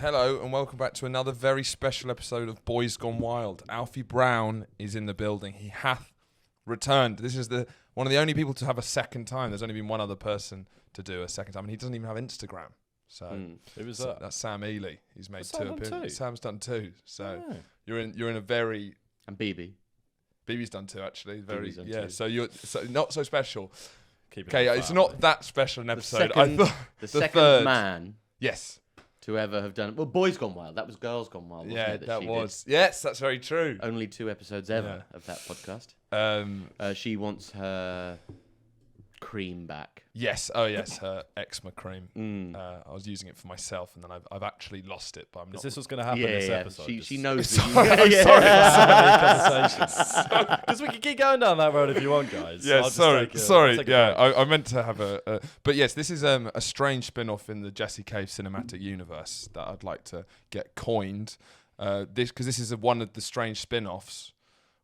Hello and welcome back to another very special episode of Boys Gone Wild. Alfie Brown is in the building. He hath returned. This is one of the only people to have a second time. There's only been one other person to do a second time, and he doesn't even have Instagram. So who was that? That's Sam Ely. He's made Sam two appearances. Sam's done two. So you're in a very and BB's done two actually. Two. So you're not so special. Okay, it's not that special an episode. The second third man. Yes. To ever have done it. Well, Boys Gone Wild. That was Girls Gone Wild, wasn't it? That was. Yes, that's very true. Only 2 episodes ever of that podcast. She wants her cream back. Yes. Oh, yes. Her eczema cream. I was using it for myself, and then I've actually lost it. But I'm not. Is this what's going to happen this episode? She knows. Sorry. Because we can keep going down that road if you want, guys. Yeah. Sorry. I meant to have a. But yes, this is a strange spin-off in the Jesse Cave cinematic universe that I'd like to get coined. Because this is one of the strange spin-offs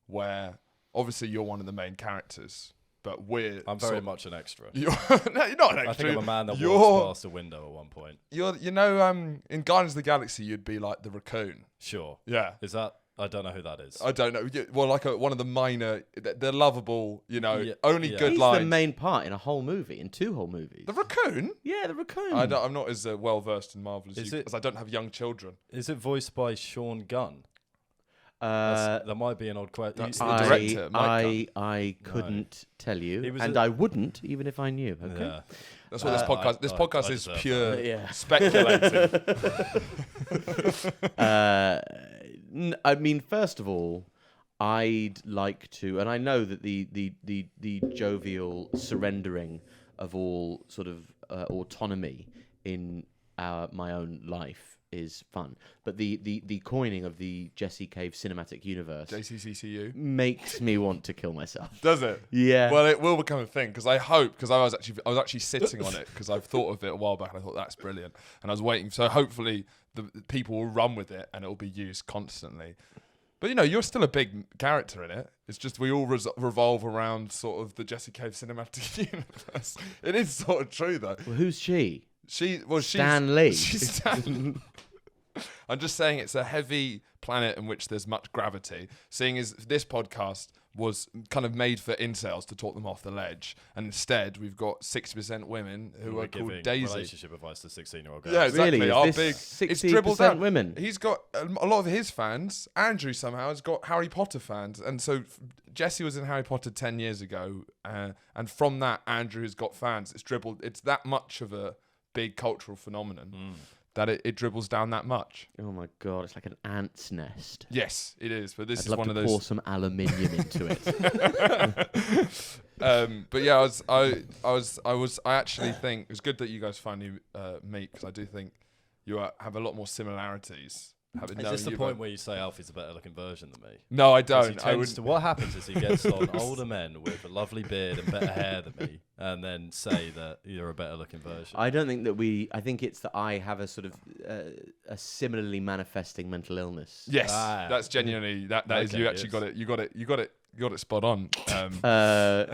where obviously you're one of the main characters. But I'm very much an extra. No, you're not an extra. I think I'm a man that walks past a window at one point. In Guardians of the Galaxy, you'd be like the raccoon. Sure. Yeah. Is that? I don't know who that is. I don't know. Well, like one of the minor, they're lovable. Only good He's lines. the main part in a whole movie, in 2 whole movies. The raccoon. Yeah, the raccoon. I'm not as well versed in Marvel as you, because I don't have young children. Is it voiced by Sean Gunn? That might be an odd question. That's the director, Mike Gunn. I couldn't tell you, and I wouldn't even if I knew. Okay, yeah. That's what this podcast. This podcast is pure speculating. I mean, first of all, I'd like to, and I know that the jovial surrendering of all sort of autonomy in my own life is fun, but the coining of the Jesse Cave cinematic universe, JCCCU, makes me want to kill myself. Does it? Yeah. Well, it will become a thing, because I was actually sitting on it, because I've thought of it a while back and I thought that's brilliant, and I was waiting. So hopefully the people will run with it and it will be used constantly. But you're still a big character in it. It's just we all revolve around sort of the Jesse Cave cinematic universe. It is sort of true though. Well, who's she? Stan Lee. She's Stan. I'm just saying it's a heavy planet in which there's much gravity. Seeing as this podcast was kind of made for incels to talk them off the ledge, and instead we've got 60% women who are called Daisy. Relationship advice to 16-year-old girls. Yeah, exactly. Really? Our big 60% it's dribbled down. Women. He's got a lot of his fans. Andrew somehow has got Harry Potter fans, and so Jesse was in Harry Potter 10 years ago, and from that Andrew has got fans. It's dribbled. It's that much of a big cultural phenomenon. That it dribbles down that much. Oh my god, it's like an ant's nest. Yes, it is. But this I'd is love one to of those. Pour some aluminium into it. But yeah, I actually think it's good that you guys finally meet, because I do think you have a lot more similarities. Is this the point where you say Alfie's a better looking version than me? No, I don't. What happens is he gets on older men with a lovely beard and better hair than me, and then say that you're a better looking version. I don't think that I think it's that I have a sort of a similarly manifesting mental illness. Yes, that's genuinely that is you actually got it. You got it spot on.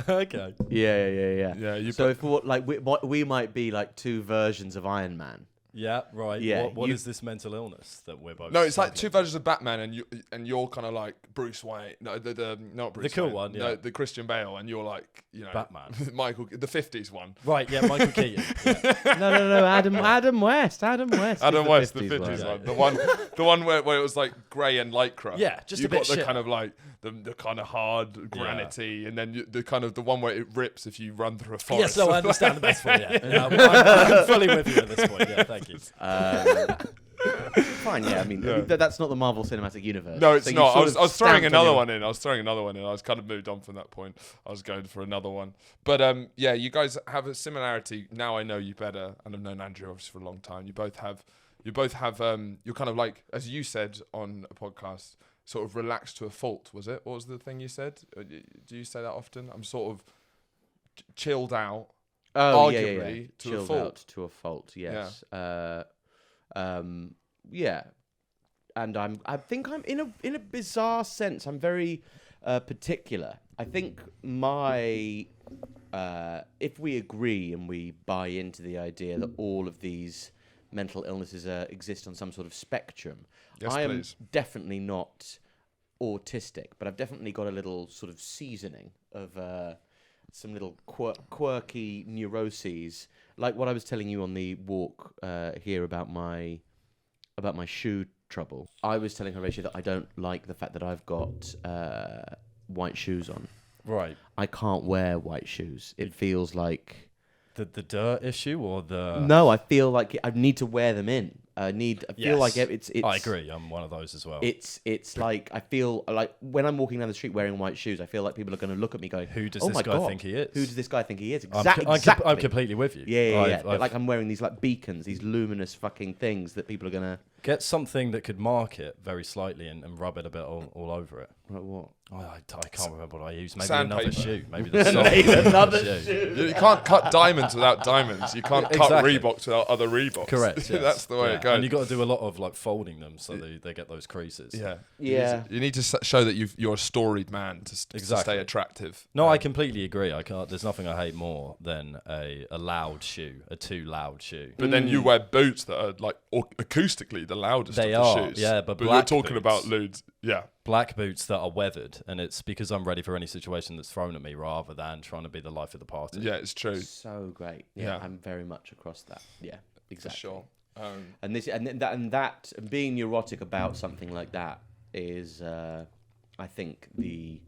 Okay. Yeah. So we might be like 2 versions of Iron Man. Yeah, right. Yeah, what is this mental illness that we're both? No, it's like 2 versions of Batman, and you're kind of like Bruce Wayne. No, not Bruce. The cool Wayne. one. Yeah. No, the Christian Bale, and you're like Batman. Michael, the 50s one. Right. Yeah, Michael Keaton. Yeah. No. Adam West. Adam West, the 50s one. The one where it was like grey and lycra. Yeah, just you a bit got the shit. kind of like the kind of hard granity, and then the one where it rips if you run through a forest. Yes, no, I understand the best one. Yeah. I'm fully with you at this point. Yeah, thank you. Fine, yeah. I mean, that's not the Marvel Cinematic Universe. No, it's so not. I was throwing another one in. I was kind of moved on from that point. I was going for another one. But yeah, you guys have a similarity. Now I know you better, and I've known Andrew obviously for a long time. You both have. You're kind of like, as you said on a podcast, sort of relaxed to a fault. Was it? What was the thing you said? Do you say that often? I'm sort of chilled out. Oh, arguably to chilled a fault. Out to a fault. Yes. Yeah. And I think I'm in a bizarre sense. I'm very particular. I think if we agree and we buy into the idea that all of these mental illnesses exist on some sort of spectrum. Yes, I am please. definitely not autistic, but I've definitely got a little sort of seasoning of some little quirky neuroses, like what I was telling you on the walk here about my shoe trouble. I was telling Horatio that I don't like the fact that I've got white shoes on. Right. I can't wear white shoes. It feels like The dirt issue or the... no. I feel like I need to wear them in. I feel like it's. I agree. I'm one of those as well. It's like I feel like when I'm walking down the street wearing white shoes, I feel like people are going to look at me going, Who does "Oh this my guy God, think he is?" Who does this guy think he is?" I'm Exactly. I'm completely with you. Yeah. I've Like I'm wearing these like beacons, these luminous fucking things that people are gonna get something that could mark it very slightly and rub it a bit all over it. like what? Oh, I can't remember what I use. Maybe Sandpaper. another shoe. Maybe the sole Maybe of another shoe. You can't cut diamonds without diamonds. You can't cut Exactly. Reeboks without other Reeboks. Correct. Yes. That's the way it goes. And you got to do a lot of like folding them so they get those creases. Yeah. Yeah. You need to show that you're a storied man to stay Exactly. attractive. No, I completely agree. I can't. There's nothing I hate more than a loud shoe, a too loud shoe. But then you wear boots that are like acoustically the loudest They of the are, shoes. yeah, but we're black talking boots. about ludes. Yeah. Black boots that are weathered, and it's because I'm ready for any situation that's thrown at me rather than trying to be the life of the party. Yeah, it's true. So great. Yeah, Yeah. I'm very much across that. Yeah, For exactly. sure. And this and that and being neurotic about something like that is, I think, the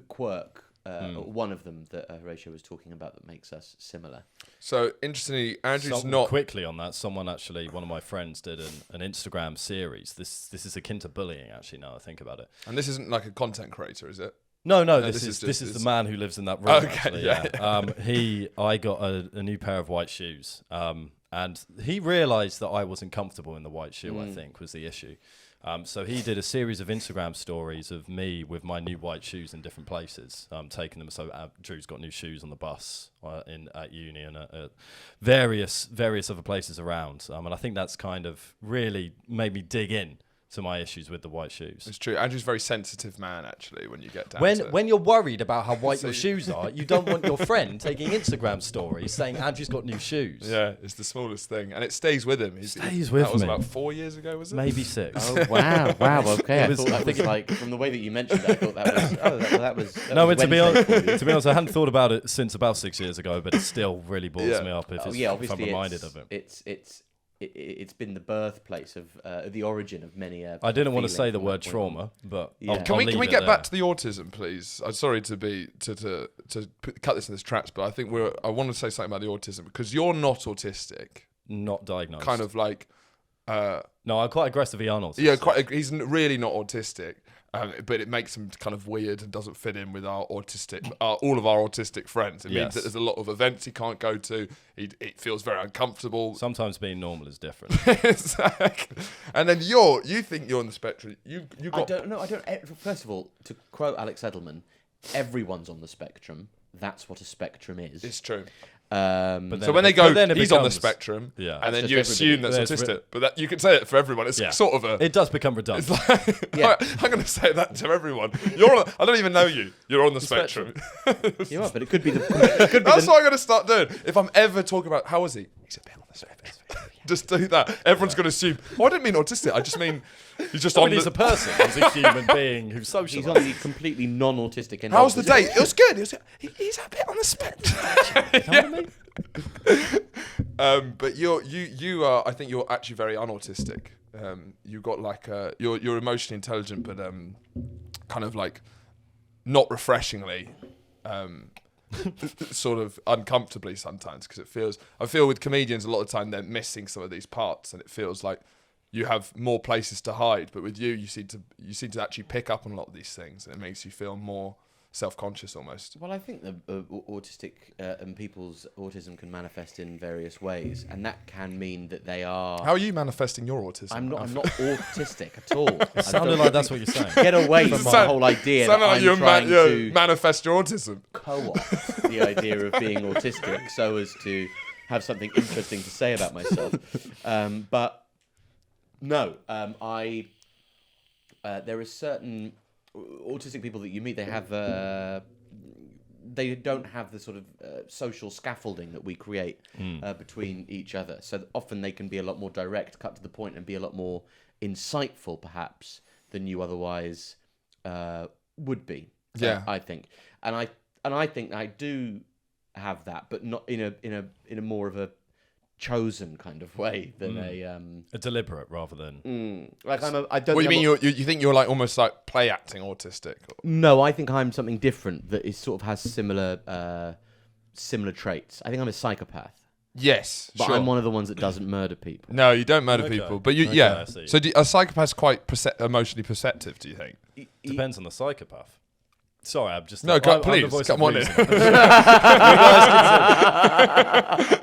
quirk. One of them that Horatio was talking about that makes us similar. So interestingly, Andrew's So, not. quickly on that. Someone actually, one of my friends did an Instagram series. This is akin to bullying, actually. Now I think about it. And this isn't like a content creator, is it? No, this this is is just- the man who lives in that room. Okay, actually, yeah. I got a new pair of white shoes, and he realised that I wasn't comfortable in the white shoe. I think was the issue. So he did a series of Instagram stories of me with my new white shoes in different places, taking them. So Drew's got new shoes on the bus at uni and at various other places around. And I think that's kind of really made me dig in to my issues with the white shoes. It's true. Andrew's a very sensitive man, actually, when you get down When to it. when you're worried about how white your shoes are, you don't want your friend taking Instagram stories saying Andrew's got new shoes. Yeah, it's the smallest thing. And it stays with him. Stays with That was me. about 4 years ago, was it? Maybe 6. Oh wow! Okay, It was- I think like from the way that you mentioned it, I thought that was. Oh, that was. No, was to be Wednesday honest, for you. to be honest, I hadn't thought about it since about 6 years ago, but it still really balls Yeah. me up if, Oh, it's, yeah, if obviously I'm reminded of it. It's been the birthplace of the origin of many. I didn't want to say feeling the from word that point on. trauma, but Yeah. I'll, Can Can I'll we leave it get there. back to the autism, please? I'm sorry to cut this in this traps, but I think I want to say something about the autism because you're not autistic. Not diagnosed. Kind of like, No, I'm quite aggressively unautistic. yeah, he's really not autistic. But it makes him kind of weird and doesn't fit in with all of our autistic friends. It means Yes. that there's a lot of events he can't go to. It feels very uncomfortable. Sometimes being normal is different. Exactly. And then you think you're on the spectrum. You I got don't know. I don't. First of all, to quote Alex Edelman, everyone's on the spectrum. That's what a spectrum is. it's true. But So then when they but go, then it he's on the becomes- spectrum, Yeah. and then That's you just assume that's everybody. autistic. But that, you can say it for everyone. It's Yeah. sort of a. It does become redundant. Yeah. I'm going to say that to everyone. I don't even know you. You're on the spectrum. You are, but it could be the. That's what I'm going to start doing. If I'm ever talking about how is he, he's a bit on the spectrum. Just do that. Everyone's going to assume. Oh, I didn't mean autistic. I just mean he's just on. He's a person. He's a human being who's social. He's on the completely non-autistic end. How's the of date? It was good. He's a bit on the spectrum. But you are. I think you're actually very unautistic. You got like you're emotionally intelligent, but kind of like not refreshingly. Sort of uncomfortably sometimes because I feel with comedians a lot of the time they're missing some of these parts and it feels like you have more places to hide, but with you seem to actually pick up on a lot of these things and it makes you feel more self-conscious almost. Well, I think the autistic and people's autism can manifest in various ways, and that can mean that they are. How are you manifesting your autism? I'm not autistic at all. It sounded like that's what you're saying. Get away from my whole idea that Sounded like I'm trying to manifest your autism. co-opt the idea of being autistic so as to have something interesting to say about myself. But no, there are certain autistic people that you meet. They have they don't have the sort of social scaffolding that we create between each other. So often they can be a lot more direct, cut to the point, and be a lot more insightful, perhaps, than you otherwise would be. Yeah, I think, and I think I do have that, but not in a more of a chosen kind of way than a deliberate rather than like I don't. What do you mean? You think you're like almost like play acting autistic? No, I think I'm something different that is sort of has similar traits. I think I'm a psychopath. Yes, but sure. I'm one of the ones that doesn't murder people. No, you don't murder Okay. people, but you Okay, yeah. I see. So are psychopaths quite emotionally perceptive? Do you think? depends on the psychopath. Sorry, I'm just No, I'm the please voice come of on in. reason.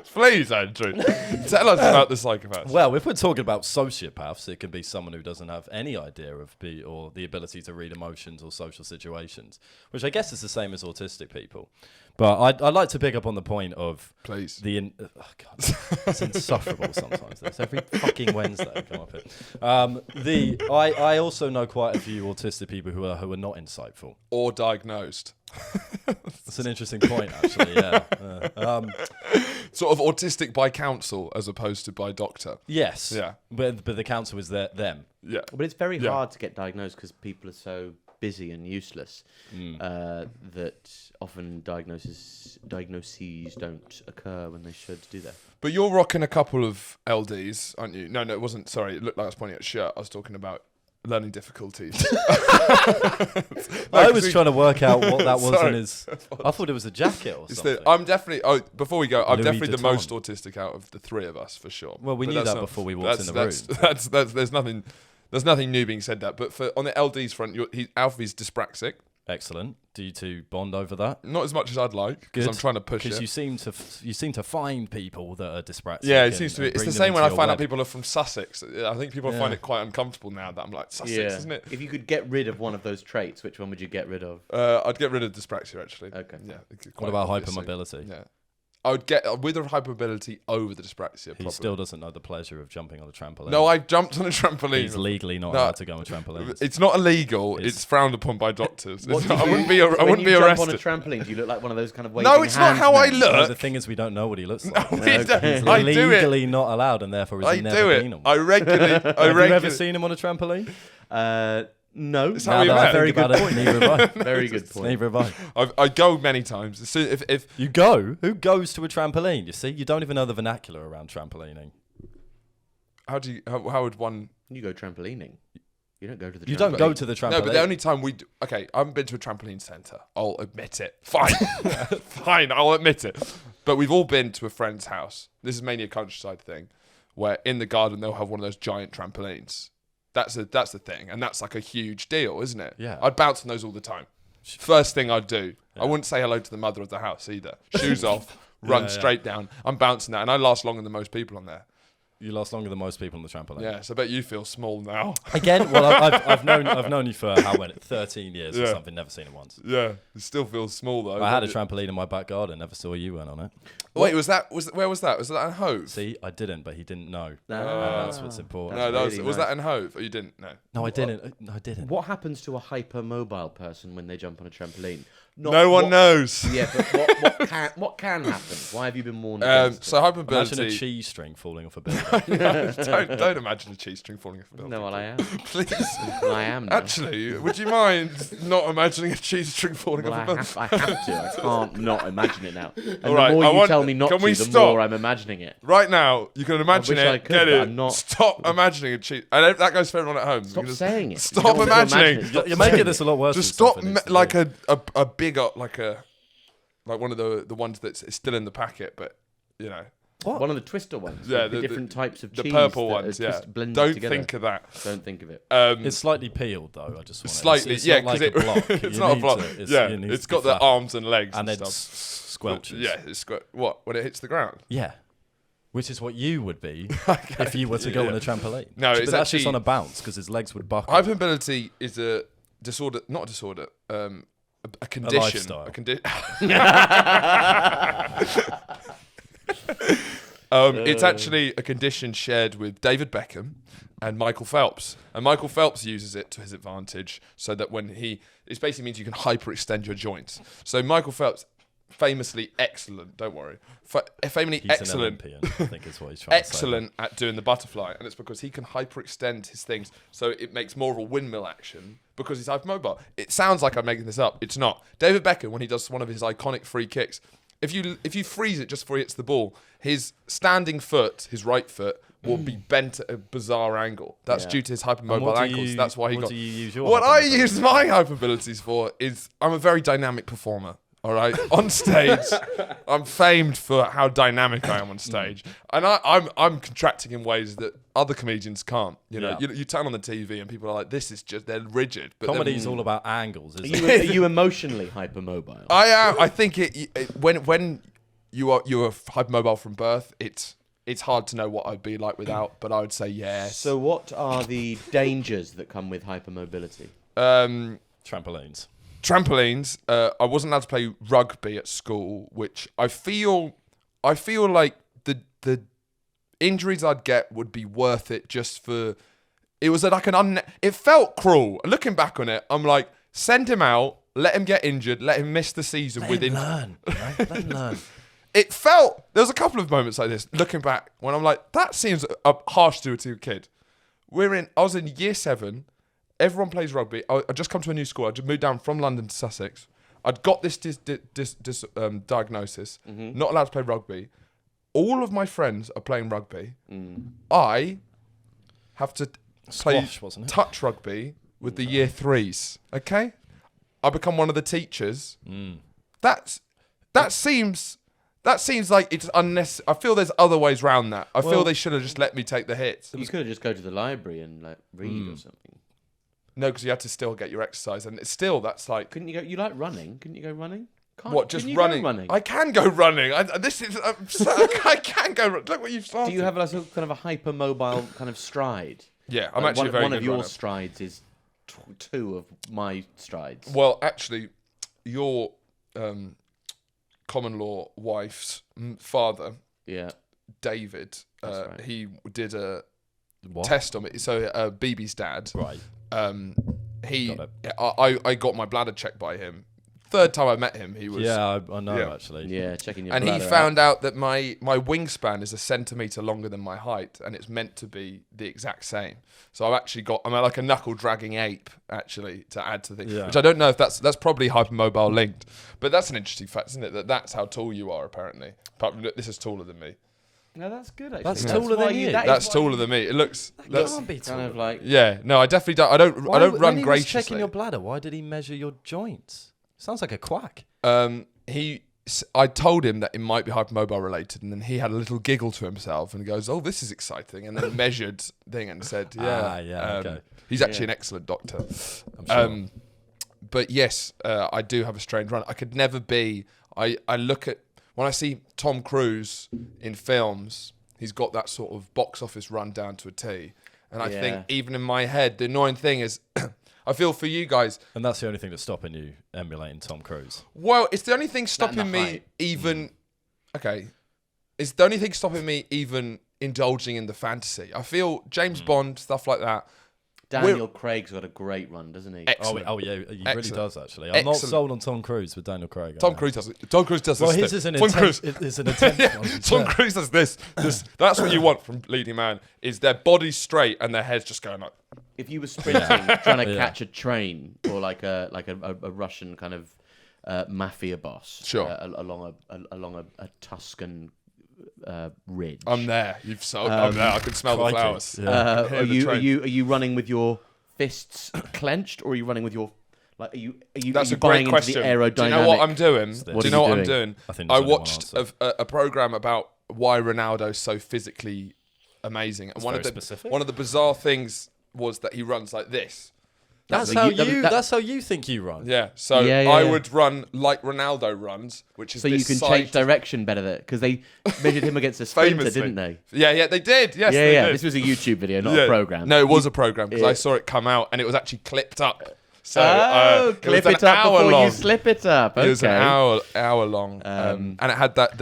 Please, Andrew, tell us about the psychopaths. Well, if we're talking about sociopaths, it can be someone who doesn't have any idea of or the ability to read emotions or social situations, which I guess is the same as autistic people. But I'd like to pick up on the point of Please. oh God, it's insufferable sometimes. It's every fucking Wednesday I come up here. I also know quite a few autistic people who are not insightful Or diagnosed. That's an interesting point, actually. Yeah. Sort of autistic by counsel as opposed to by doctor. Yes. Yeah. But the counsel is them. Yeah. But it's very Yeah. hard to get diagnosed because people are so busy and useless that often diagnoses don't occur when they should do that. But you're rocking a couple of LDs, aren't you? No, it wasn't. Sorry, it looked like I was pointing at a shirt. I was talking about learning difficulties. I was trying to work out what that was Sorry. in his. I thought it was a jacket or something. I'm definitely. Oh, before we go, I'm Louis definitely the Vuitton. most autistic out of the three of us for sure. Well, we But knew that's that not- before we walked in the room. That's there's nothing. There's nothing new being said that. But on the LD's front, Alfie's dyspraxic. Excellent. Do you two bond over that? Not as much as I'd like because Good. I'm trying to push Because it. you seem to find people that are dyspraxic. Yeah, it and- seems to be. and It's bring the them same when into I your find out web. people are from Sussex. I think people Yeah. find it quite uncomfortable now that I'm like Sussex, isn't it? If you could get rid of one of those traits, which one would you get rid of? I'd get rid of dyspraxia actually. Okay. Yeah. What quite about obviously. hypermobility? Yeah. I would get with a hypermobility over the dyspraxia. He Probably. still doesn't know the pleasure of jumping on a trampoline. No, I jumped on a trampoline. He's legally not No. allowed to go on trampolines. It's not illegal. It's- It's frowned upon by doctors. What It's do not- I you wouldn't do be. I when wouldn't you be jump on a arrested. trampoline? Do you look like one of those kind of waving No, it's not hands how I men? look. No, the thing is, we don't know what he looks like. we don't. He's I do it. legally not allowed, and therefore has I never do been it. on I one. regularly. Have you ever seen him on a trampoline? No. It's Now how we that I met. think Very good about it, point. neither have I. Very good point. Neither have I. I go many times. As soon- if You go? Who goes to a trampoline? You see, you don't even know the vernacular around trampolining. how would one? You go trampolining. You don't go to the. You don't trampoline. go to the trampoline. No, but the only time okay, I haven't been to a trampoline centre. I'll admit it. Fine, fine, I'll admit it. But we've all been to a friend's house. This is mainly a countryside thing, where in the garden they'll have one of those giant trampolines. That's the thing, and that's like a huge deal, isn't it? Yeah. I'd bounce on those all the time. First thing I'd do. I wouldn't say hello to the mother of the house either. Shoes off, run Yeah. straight down. I'm bouncing that, and I last longer than most people on there. You last longer than most people on the trampoline. Yeah, so I bet you feel small now. Again, well, I've known you for 13 years or Yeah. something. Never seen it once. Yeah, it still feels small though. I had a trampoline in my back garden. Never saw you went on it. Wait, where was that? Was that in Hove? See, I didn't, but he didn't know. Ah. And that's what's important. No, That's was really that nice. in Hove? Or you didn't? No. No, I didn't. No, I didn't. What happens to a hypermobile person when they jump on a trampoline? Not No one what- knows. Yeah, but what can happen? Why have you been warned against So Imagine a hypermobility. cheese string falling off a building. don't imagine a cheese string falling off a it? building. No, well, I am. Please. I am. Now. Actually, would you mind not imagining a cheese string falling Well, off a I building? have to. I can't not imagine it now. And All right, the more I you want- tell me not can to, we the stop? more I'm imagining it. Right now, you can imagine wish it. I could, get but it. I'm not. Stop imagining a cheese. And that goes for everyone at home. Stop You can just saying it. Stop You don't want to imagining. imagine it. Stop You're saying making it. this a lot worse. Just than stop stuff it needs to like be. a big like one of the ones that's still in the packet, but you know One of the twister ones. Yeah, the different types of the cheese. purple that ones. are Yeah, blended don't together. think of that. Don't think of it. It's slightly peeled though. I just want Slightly, it's yeah, not because like a block. it's You not a need block. to- Yeah, it needs it's to be got the flat. arms and legs and and then stuff. squelches. Yeah, it's got what when it hits the ground. Yeah. Which is what you would be if you were to go Yeah. on a trampoline. No, but it's that's just actually- on a bounce because his legs would buckle. Hypermobility is a disorder, not a disorder, a condition. lifestyle. It's actually a condition shared with David Beckham and Michael Phelps. And Michael Phelps uses it to his advantage so that it basically means you can hyperextend your joints. So Michael Phelps famously excellent. Don't worry, famously He's excellent. an Olympian, I think is what he's trying Excellent at doing the butterfly, and it's because he can hyperextend his things so it makes more of a windmill action because he's hypermobile. It sounds like I'm making this up. It's not. David Beckham, when he does one of his iconic free kicks, if you freeze it just before he hits the ball, his standing foot, his right foot, will be bent at a bizarre angle. That's due to his hypermobile ankles. That's why he got. What do you use your? What I use my hyperabilities for is I'm a very dynamic performer. All right, on stage, I'm famed for how dynamic I am on stage, and I'm contracting in ways that other comedians can't. You know, you turn on the TV and people are like, "This is just they're rigid." But Comedy's all about angles. Isn't Are you emotionally hypermobile? I am. I think when you're hypermobile from birth, it's hard to know what I'd be like without. But I would say yes. So what are the dangers that come with hypermobility? Trampolines. Trampolines. I wasn't allowed to play rugby at school, which I feel like the injuries I'd get would be worth it just for. It was like it felt cruel. Looking back on it, I'm like, send him out, let him get injured, let him miss the season Let within. him learn. Right? Let him learn. It felt there was a couple of moments like this. Looking back, when I'm like, that seems harsh to a kid. I was in year 7. Everyone plays rugby. I just come to a new school. I just moved down from London to Sussex. I'd got this diagnosis. Not allowed to play rugby. All of my friends are playing rugby. I have to play Squash, wasn't it? touch rugby with the year 3s. Okay, I become one of the teachers. That seems like it's unnecessary. I feel there's other ways around that. I feel they should have just let me take the hits. You could have just go to the library and like read or something. No, because you had to still get your exercise, and it's still that's like. Couldn't you go? You like running? Couldn't you go running? What, just couldn't you running? go running? I can go running. I can go. Look what you've started. Do you have like some kind of a hypermobile kind of stride? Yeah, I'm Like actually very one good of your runner. strides is 2 of my strides. Well, actually, your common law wife's father, Yeah. David, right. he did a What? test on me. So BB's dad, Right. I got my bladder checked by him. 3rd time I met him, he was. Yeah, I know Yeah. actually. Yeah, checking your And he bladder found out that my wingspan is a centimetre longer than my height, and it's meant to be the exact same. So I'm like a knuckle dragging ape, actually, to add to the thing. Yeah. Which I don't know if that's probably hypermobile linked. But that's an interesting fact, isn't it? That's how tall you are, apparently. Apart from, this is taller than me. No, that's good actually. That's taller why than you. that is That's why taller you than me. It looks. Can't be kind of taller. like Yeah, no, I definitely don't. I don't run when he was graciously. checking your bladder, why did he measure your joints? Sounds like a quack. I told him that it might be hypermobile related, and then he had a little giggle to himself and goes, "Oh, this is exciting," and then measured thing and said, "Yeah, okay. He's actually an excellent doctor." I'm sure. But yes, I do have a strange run. I could never be. I look at when I see Tom Cruise in films, he's got that sort of box office run down to a T, and I think even in my head, the annoying thing is. I feel for you guys. And that's the only thing that's stopping you emulating Tom Cruise. Well, it's the only thing stopping me height. even. Okay, it's the only thing stopping me even indulging in the fantasy. I feel James Bond stuff like that. Daniel Craig's got a great run, doesn't he? Excellent. Oh yeah, he really Excellent. does actually. I'm not Excellent. sold on Tom Cruise with Daniel Craig. Tom Cruise does it. Tom Cruise does Well, this. his is an Tom intense. Cruise. It's an intense Yeah, one. Tom Cruise does this. That's what you want from leading man. Is their bodies straight and their heads just going like. If you were sprinting, trying to catch a train or like a Russian kind of mafia boss, Sure. along a Tuscan ridge. I'm there. I'm there. I can smell the crikey. flowers. Yeah. Are you running with your fists clenched, or are you running with your like? Are you That's are you a buying great question. into the aerodynamic? Do you know what I'm doing? What Do you are know you what I'm doing? doing? I think I there's only one watched answer. a program about why Ronaldo's so physically amazing, and very specific. one of the bizarre things was that he runs like this. That's That- how that- you. that- That's how you think you run. Yeah, so Yeah, I yeah. would run like Ronaldo runs, which is So you this can side change to- direction better there because they measured him against a sprinter, Famously. didn't they? Yeah, they did. Yes, Yeah, they yeah. did. This was a YouTube video, not Yeah. a program. No, it was a program because Yeah. I saw it come out and it was actually clipped up. So clip was it an up hour before long. you slip it up. Okay. It was an hour long, and it had that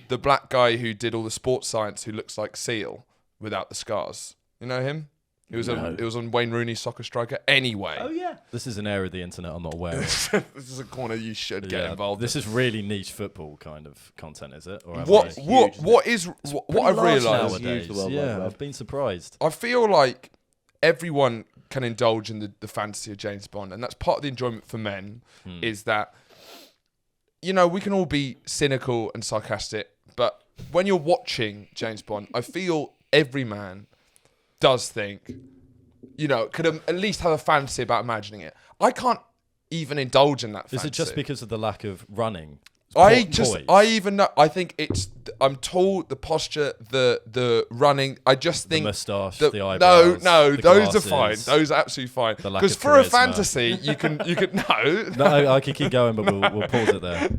the black guy who did all the sports science who looks like Seal without the scars. You know him? It was on Wayne Rooney's Soccer Striker. Anyway. Oh yeah. This is an area of the internet I'm not aware of. This is a corner you should get involved This in. is really niche football kind of content, is it? Or am What I- I've realised nowadays? Huge, the World Wide Yeah, Web. I've been surprised. I feel like everyone can indulge in the fantasy of James Bond, and that's part of the enjoyment for men, is that, we can all be cynical and sarcastic, but when you're watching James Bond, I feel every man does think, could at least have a fantasy about imagining it. I can't even indulge in that fantasy. Is it just because of the lack of running? I Poise? even know. I think I'm tall, the posture, the running. I just think The moustache, the eyebrows. No, the those are fine. glasses. Those are absolutely fine. The lack Because of for a charisma. fantasy, you can no. No, I could keep going, but we'll pause it there.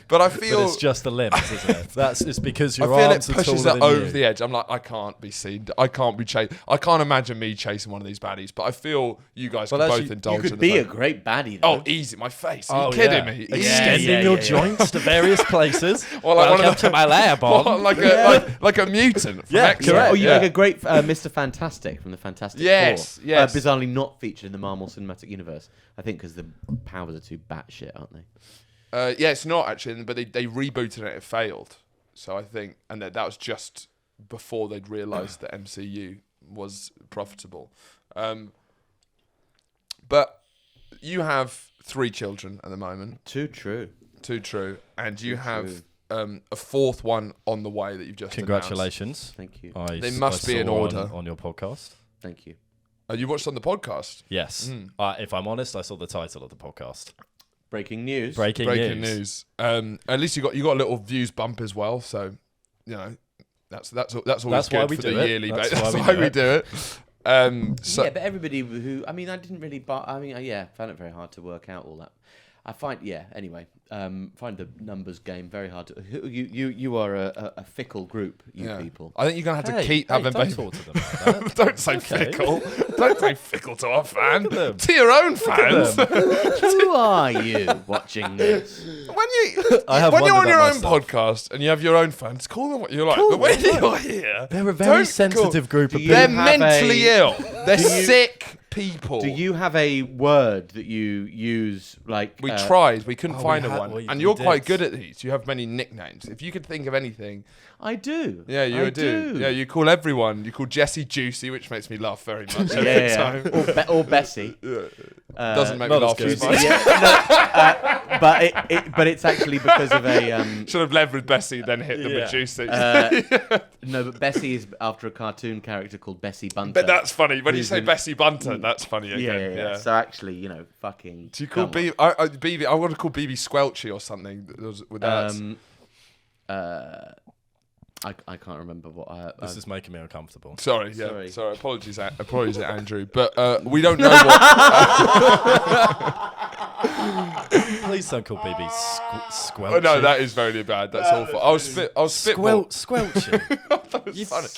But I But feel it's just the limbs, isn't it? It's because I your feel it arms are pushes taller it than over you. the edge. I'm like, I can't be seen. I can't be chased. I can't imagine me chasing one of these baddies. But I feel you guys Well, can actually, both indulge. You could in be the a great baddie. Though. Oh, easy, my face. Are you kidding me? Extending Yeah, your yeah. joints to various places. Or like one of Welcome to my lab, Bob. like a mutant. From Yeah, X-Men. correct. Oh, you like a great Mr. Fantastic from the Fantastic Yes, Four. yes. Bizarrely not featured in the Marvel Cinematic Universe. I think because the powers are too batshit, aren't they? Yeah, it's not actually, but they rebooted it. It failed. So I think, and that was just before they'd realised that MCU was profitable. But you have 3 children at the moment. Too true. Too true. And you Too have a 4th one on the way that you've just Congratulations. Thank you. They must be in saw order. on your podcast. Thank you. announced. You watched on the podcast? Yes. If I'm honest, I saw the title of the podcast. Breaking news. Breaking news. At least you got a little views bump as well. So, that's always That's good why we for do the it. yearly. That's That's why why we we do do it. So Yeah, but everybody I didn't really buy. Found it very hard to work out all that. I find, anyway, find the numbers game very hard to. You are a fickle group, people. I think you're gonna have to keep having don't baby. talk to them like that. Don't say Okay. fickle. Don't say fickle to our fan. To your own fans. Who are you watching this? I have when you're on wondered your that own myself. podcast and you have your own fans, call them what you like. But when you're here, They're a very don't sensitive group of Do you people. they're have mentally a- ill. They're do you- sick people. Do you have a word that you use like? We tried. We couldn't we find had- one. we- And we you're did. quite good at these. You have many nicknames. If you could think of anything. I do. Yeah, you I do. Yeah, you call everyone. You call Jessie Juicy, which makes me laugh very much every Yeah. time. Or Bessie. Doesn't make me not as laugh good. as much. But it's actually because of a Should have led with Bessie, then hit them Yeah. with Juicy. no, but Bessie is after a cartoon character called Bessie Bunter. But that's funny. When you Who's say in- Bessie Bunter, that's funny again. yeah. So actually, fucking. Do you call come BB? I want to call BB Squelchy or something. With that. on. I can't remember what I. This is making me uncomfortable. Sorry. Apologies, Andrew. But we don't know what. Please don't call BB Squelchy. Oh, no, that is very bad. That's awful. I'll spit. Squelchy.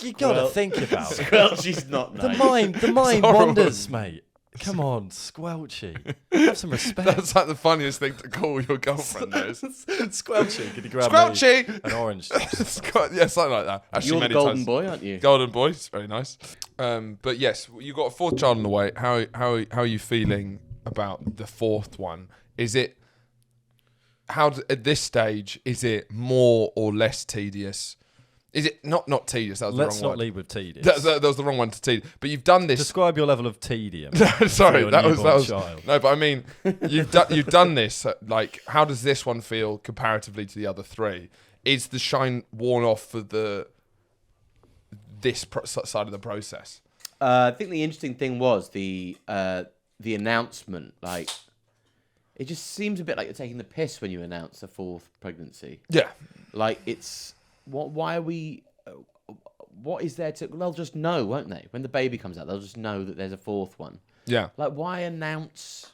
you gotta think about it. Well, she's not The nice. mind horrible. wanders, mate. Come on, Squelchy. Have some respect. That's like the funniest thing to call your girlfriend. Is Squelchy. Could you grab Squelchy. me an orange? Yeah, something like that. Actually, You're the many golden times. boy, aren't you? Golden boy, it's very nice. But yes, you got a 4th child on the way. How are you feeling about the 4th one? Is it at this stage? Is it more or less tedious? Is it not tedious? That was Let's the not wrong word. lead with tedious. That was the wrong one to tedious. But you've done this. Describe your level of tedium. Sorry, your that was newborn child. no. But I mean, you've done this. Like, how does this one feel comparatively to the other 3? Is the shine worn off for this side of the process? I think the interesting thing was the announcement. Like, it just seems a bit like you're taking the piss when you announce a 4th pregnancy. Yeah. Like, it's why are we? What is there to? They'll just know, won't they? When the baby comes out, they'll just know that there's a 4th one. Yeah. Like, why announce?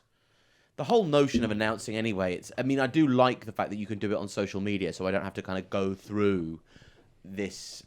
The whole notion of announcing anyway. I do like the fact that you can do it on social media, so I don't have to kind of go through this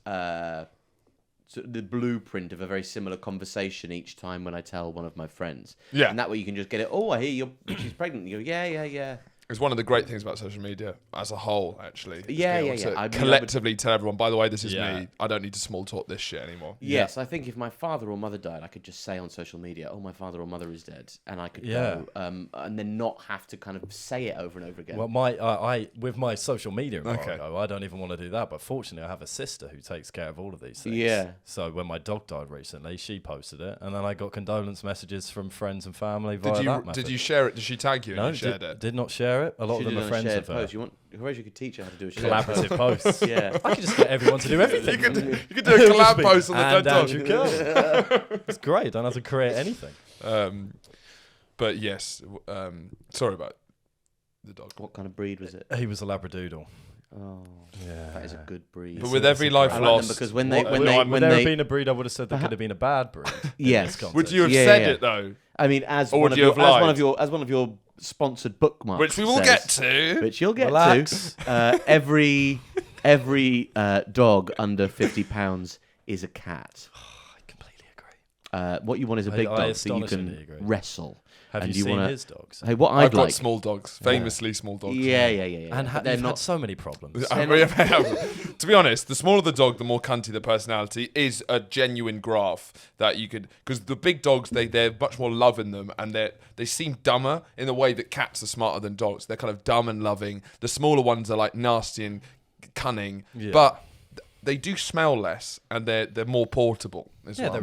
sort of the blueprint of a very similar conversation each time when I tell one of my friends. Yeah. And that way you can just get it. Oh, I hear she's pregnant. You go, yeah. It's one of the great things about social media as a whole, actually. is Yeah, being able yeah, to yeah. I mean, collectively tell everyone, by the way, this is Yeah. me. I don't need to small talk this shit anymore. Yes, I think if my father or mother died, I could just say on social media, "Oh, my father or mother is dead," and I could go, and then not have to kind of say it over and over again. Well, I with my social media embargo, I don't even want to do that. But fortunately, I have a sister who takes care of all of these things. Yeah. So when my dog died recently, she posted it, and then I got condolence messages from friends and family via that method. Did you share it? Did she tag you? No, and you shared it. did not share it. A lot of them are friends of her. post. You could teach her how to do a shared Collaborative post. posts. Yeah. I could just get everyone to do everything. You could do a collab post on the and dead dog. Andrew Curl. It's great. Don't have to create anything. But yes, sorry about the dog. What kind of breed was it? He was a Labradoodle. Oh, Yeah. that is a good breed. But with every life I like them lost, because when Would there have been a breed, I would have said there could have been a bad breed. Yes. would you have Yeah, said yeah. it though? I mean, as Or one would of you your, have lied? as one of your sponsored bookmarks, Which we will says, get to. which you'll get Relax. to. Every dog under £50 is a cat. I completely agree. What you want is a I big dog that you astonishingly can agree. wrestle. Have And you seen wanna- his dogs? Hey, what I've I'd got like. small dogs, famously small dogs. Yeah. And But they're you've not. had so many problems. To be honest, the smaller the dog, the more cunty the personality is a genuine graph that you could, because the big dogs, they're much more love in them, and they seem dumber in the way that cats are smarter than dogs. They're kind of dumb and loving. The smaller ones are like nasty and cunning, Yeah. but they do smell less, and they're more portable as well.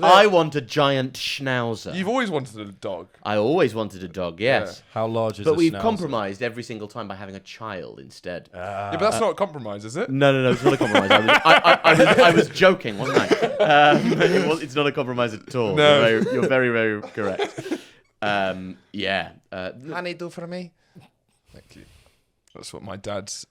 I want a giant schnauzer. You've always wanted a dog. I always wanted a dog. Yes. How large is But a we've schnauzer? compromised every single time by having a child instead. Yeah, but that's not a compromise, is it? No, it's not a compromise. I was joking, wasn't I? It's not a compromise at all. No. You're very, very correct. Yeah. Honey, do for me. Thank you. That's what my dad's.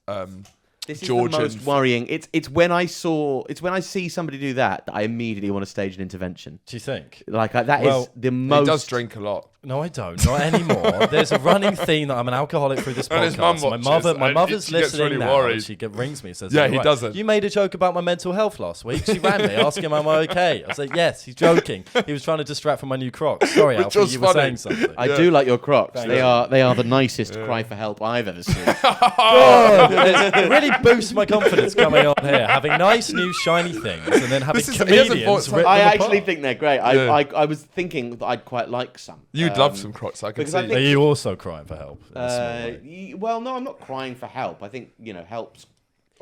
This is Georgian the most worrying. It's when I see somebody do that I immediately want to stage an intervention. Do you think? Like that is Well, the He most. does drink a lot. No, I don't. Not anymore. There's a running theme that I'm an alcoholic through this And his mum podcast. watches, My and mother's she gets listening really now. worried. And she rings me and says, Yeah, he "Right, doesn't. You made a joke about my mental health last week." She rang me asking, "Am I okay?" I was like, "Yes." He's joking. He was trying to distract from my new Crocs. Sorry, Which Alfie, was you were funny. saying something. I do like your Crocs. Thank They you. are the nicest cry for help I've ever seen. It really boosts my confidence coming on here, having nice new shiny things, and then having This is- he hasn't bought comedians some- rip I them actually apart. think they're great. Yeah. I was thinking that I'd quite like some. You'd love some Crocs, I can because see. I think- Are you also crying for help? in a small way? Well, no, I'm not crying for help. I think help's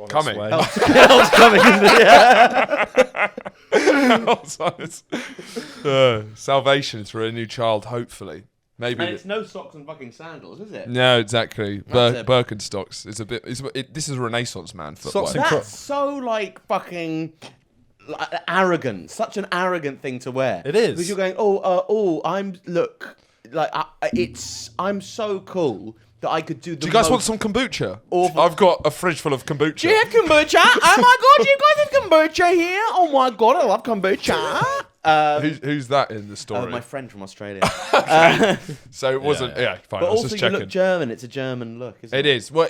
Coming. Way. help's coming. Salvation through a new child, hopefully. Maybe. And it's no socks and fucking sandals, is it? No, exactly. That's a- Birkenstocks. It's a bit. This is Renaissance man footwear. Socks and Cro- That's so like fucking arrogant. Such an arrogant thing to wear. It is. because you're going, I'm so cool that I could do the. Do you guys want most some kombucha? awful- I've got a fridge full of kombucha. Do you have kombucha? Oh my god, you guys have kombucha here? Oh my god, I love kombucha. Who's that in the story? My friend from Australia. So it wasn't. Yeah, fine. But I was also, just you checking. look German. It's a German look, isn't It it? is. Well,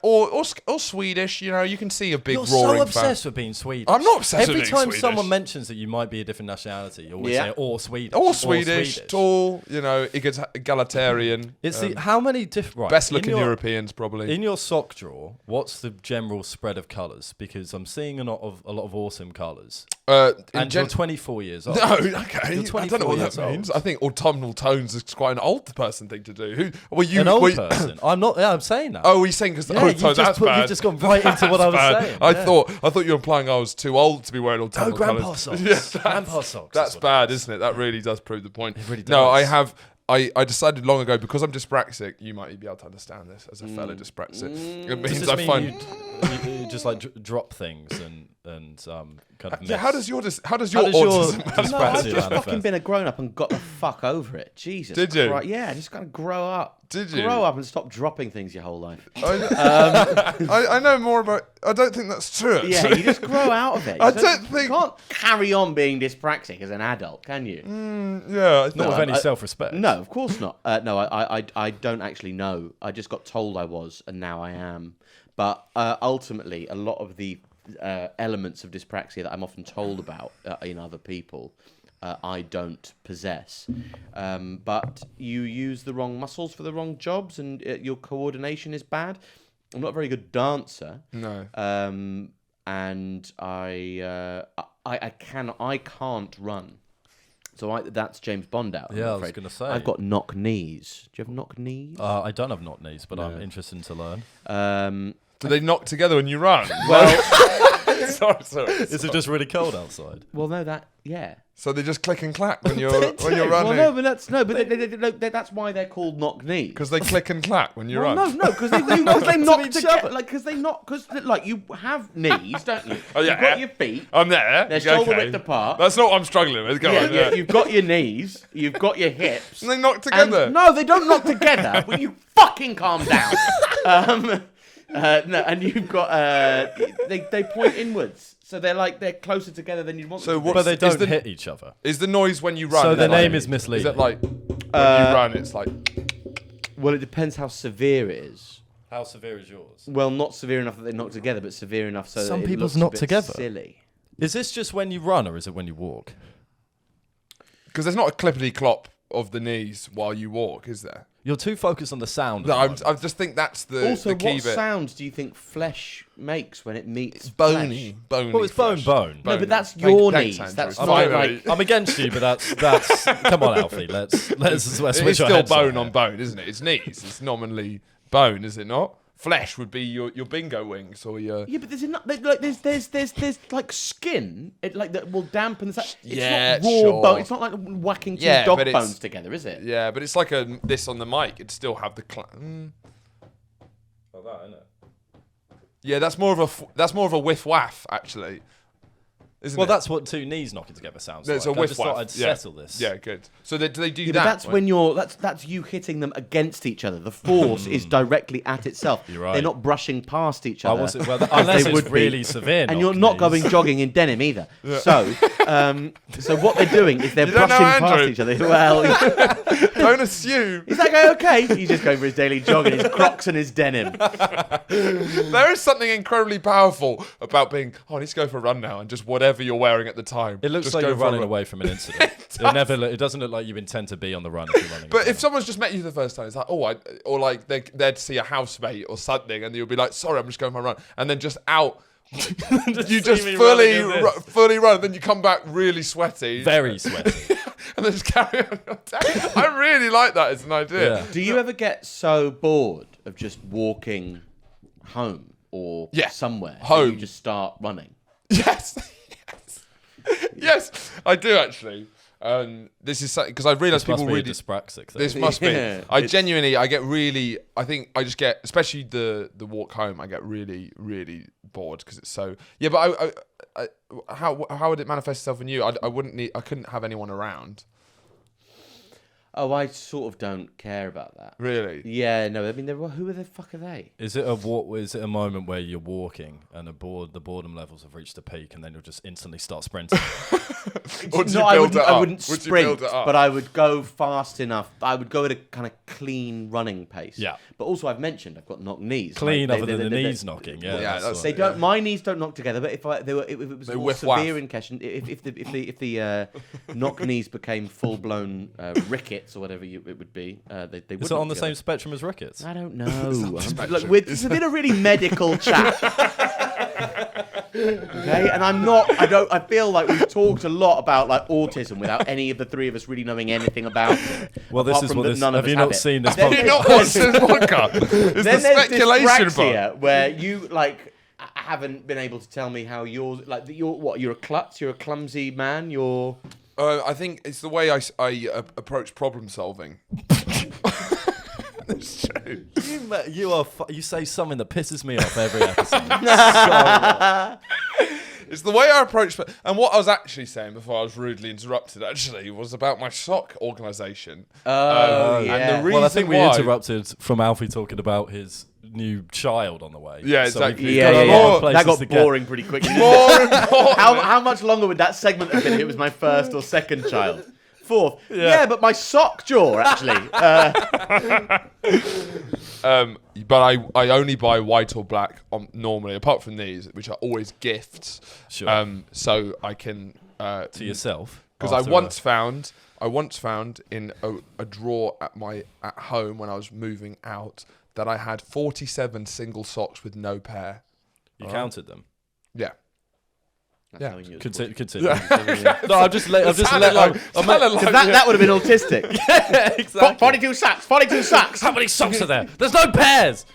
or Swedish. You know, you can see a big You're roaring so obsessed fan. with being Swedish. I'm not obsessed Every with being time Swedish. someone mentions that you might be a different nationality, you always Yeah. say or Swedish. Or Swedish, tall. You know, egalitarian. It's how many different best looking Europeans probably. In your sock drawer, what's the general spread of colours? Because I'm seeing a lot of awesome colours. And you're 24 years old. No, okay. You're I don't know 24 what years that means. old. I think autumnal tones is quite an old person thing to do. Who were you? An old were you- person. I'm not. Yeah, I'm saying that. Oh, were you saying because Yeah, oh, you've so that's bad. You've just gone right into what I was Bad. saying. I yeah. thought you were implying I was too old to be wearing autumnal Oh, grandpa colours. socks. Yeah, Grandpa socks. that's is what bad, it is. isn't it? That really does prove the point. It really No, I does. have. I decided long ago because I'm dyspraxic. You might be able to understand this as a fellow dyspraxic. It Does means this I mean find. you just like drop things and kind of. Yeah, how does your autism? How does manifest? your No, I've dyspraxia just fucking manifest? been a grown up and got the fuck over it. Jesus. Did you? Christ. Yeah, just gotta grow up. Did you? Grow up and stop dropping things your whole life. I know more about. I don't think that's true. Yeah, Actually. you just grow out of it. I You don't think- you can't carry on being dyspraxic as an adult, can you? Yeah, I Not think- with any self-respect. No, of course not. No, I don't actually know. I just got told I was, and now I am. But ultimately, a lot of the elements of dyspraxia that I'm often told about in other people I don't possess. But you use the wrong muscles for the wrong jobs, and your coordination is bad. I'm not a very good dancer. No. And I can't run. So that's James Bond out. Yeah, I was going to say. I've got knock knees. Do you have knock knees? I don't have knock knees, but I'm interested to learn. Do they knock together when you run? Well, sorry. Is it just really cold outside? well, no, yeah. So they just click and clack when you're running? Well, no, but that's why they're called knock knees. Because they click and clack when you Well, run? no, because they knock together. Like you have knees, don't you? Oh, yeah. You've got your feet. I'm there. They're shoulder width apart. That's not what I'm struggling with. Go on. Yeah, you've got your knees. You've got your hips. And they knock together. No, they don't knock together. Will you fucking calm down? No, and you've got they point inwards, so they're closer together than you'd want. So them to what- be. But they don't hit each other. Is the noise when you run? So is the it name like- is misleading. Is it like when you run, it's like... Well, it depends how severe it is. How severe is yours? Well, not severe enough that they knock together, but severe enough so Some that it people's looks knock a bit together. silly. Is this just when you run, or is it when you walk? Because there's not a clippity-clop of the knees while you walk, is there? You're too focused on the sound. No, at the I moment. just think that's the Also, key what bit. sounds do you think flesh makes when it meets It's bony. flesh? Bony. Well, it's bone, flesh. bone. No, but that's Thank- your thanks, knees. Andrew. That's I'm not over like... it. I'm against you, but that's. Come on, Alfie. Let's switch It's our still heads bone on on bone, isn't it? It's knees. It's nominally bone, is it not? Flesh would be your bingo wings or your... Yeah, but there's like skin, that will dampen the it's Yeah, not raw sure. bone. It's not like whacking two Yeah, dog but it's- bones together, is it? Yeah, but it's like this on the mic. It'd still have the... Oh, that, isn't it? Yeah, that's more of a whiff waff, actually. Isn't Well, it? that's what two knees knocking together sounds There's like. a I whiff just thought waff. I'd Yeah. settle this. Yeah, good. So do they do Yeah, that? but that's when that's you hitting them against each other. The force is directly at itself. You're right. They're not brushing past each I other. wasn't, unless they it's would be. really severe. And you're not knock knees. going jogging in denim either. So what they're doing is they're You don't know brushing past Andrew. each other. Well, Don't assume. is that guy okay? He's just going for his daily jog in his Crocs and his denim. There is something incredibly powerful about being, I need to go for a run now, and just whatever you're wearing at the time. It looks just like go you're for a running run. away from an incident. It doesn't look like you intend to be on the run if you're running. But if someone's just met you the first time, it's like, or like they'd see a housemate or something, and you'll be like, sorry, I'm just going for a run, and then just out. You just me fully running in this. fully run, and then you come back really sweaty, very sweaty. and then just carry on. I really like that as an idea. Yeah. Do you ever get so bored of just walking home or Yeah. somewhere that Home. you just start running? Yes, yes, I do actually. This is because I realise Must people be a really. dyspraxic thing. This must be. Yeah. I genuinely, I get really. I think I just get, especially the walk home. I get really, really bored because it's so. Yeah, but how would it manifest itself in you? I wouldn't need. I couldn't have anyone around. Oh, I sort of don't care about that. Really. Yeah, no, I mean, who the fuck are they? Is it a moment where you're walking and the boredom levels have reached a peak and then you'll just instantly start sprinting? Or do No, you I build wouldn't, it I up? wouldn't Would you build sprint, it up? but I would go fast enough. I would go at a kind of clean running pace. Yeah. But also, I've mentioned I've got knock knees. Clean Like, other than the knees knocking. Yeah, Yeah, that's that's- what- They don't. My knees don't knock together. But if it was They more whiff severe waff. in question, if the knock knees became full blown rickets or whatever it would be, they would. Is it on the same spectrum as rickets? I don't know. spectrum. It's been a really medical chat. Okay, and I feel like we've talked a lot about like autism without any of the three of us really knowing anything about it. Well, this apart is from what that this. none of Have us you have not it. seen this? Then Have you podcast? not watched this podcast? It's the Then there's speculation dyspraxia, part. where you like haven't been able to tell me how you're like you're a klutz, you're a clumsy man, you're. I think it's the way I approach problem solving. It's true. You say something that pisses me off every episode. It's the way I approach, and what I was actually saying before I was rudely interrupted. Actually, was about my sock organisation. Oh, And yeah. the reason Well, I think we why, interrupted from Alfie talking about his new child on the way. Yeah, So exactly. we've Yeah, got a yeah, lot yeah. of places That got to get. boring pretty quickly. More important. How much longer would that segment have been if it was my first or second child? Fourth. Yeah, but my sock jaw, actually. But I only buy white or black normally, apart from these, which are always gifts. Sure. So I can To yourself. because I once found in a drawer at home when I was moving out that I had 47 single socks with no pair. You counted them? Yeah. Continue. No, I'm just letting. That would have been autistic. Yeah, exactly. 42 socks. 42 socks. How many socks are there? There's no pairs.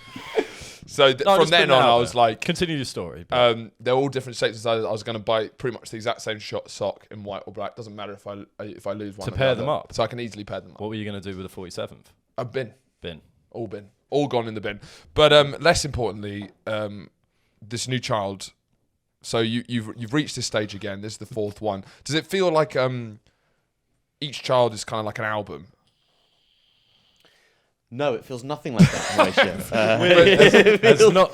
So from then on, I was like, continue your story. They're all different shapes and sizes. I was going to buy pretty much the exact same sock in white or black. Doesn't matter if I lose one. To pair them up, so I can easily pair them up. What were you going to do with the 47th? A bin. Bin. All gone in the bin. But less importantly, this new child. So you've reached this stage again. This is the fourth one. Does it feel like each child is kind of like an album? No, it feels nothing like that, Horatio.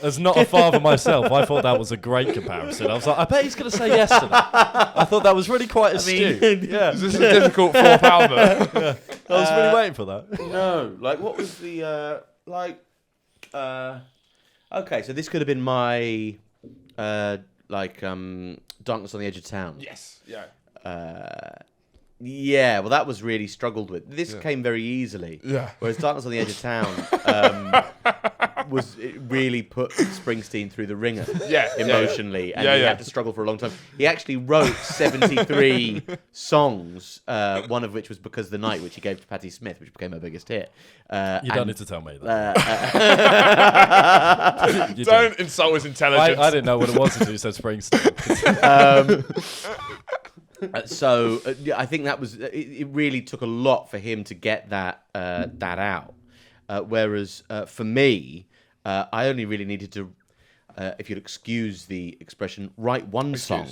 As not a father myself, I thought that was a great comparison. I was like, I bet he's going to say yes to that. I thought that was really quite astute. Yeah. This is a difficult fourth album. Yeah. I was really waiting for that. No, like what was the okay, so this could have been my Darkness on the Edge of Town. Yes. Yeah. Yeah, well, that was really struggled with. This came very easily. Yeah. Whereas Darkness on the Edge of Town it really put Springsteen through the ringer. Yeah. Emotionally, and he had to struggle for a long time. He actually wrote 73 songs, one of which was Because of the Night, which he gave to Patti Smith, which became her biggest hit. You don't need to tell me that. Don't insult his intelligence. I didn't know what it was until you said Springsteen. So I think that was it. Really took a lot for him to get that out. Whereas for me, I only really needed to, if you'll excuse the expression, write one song,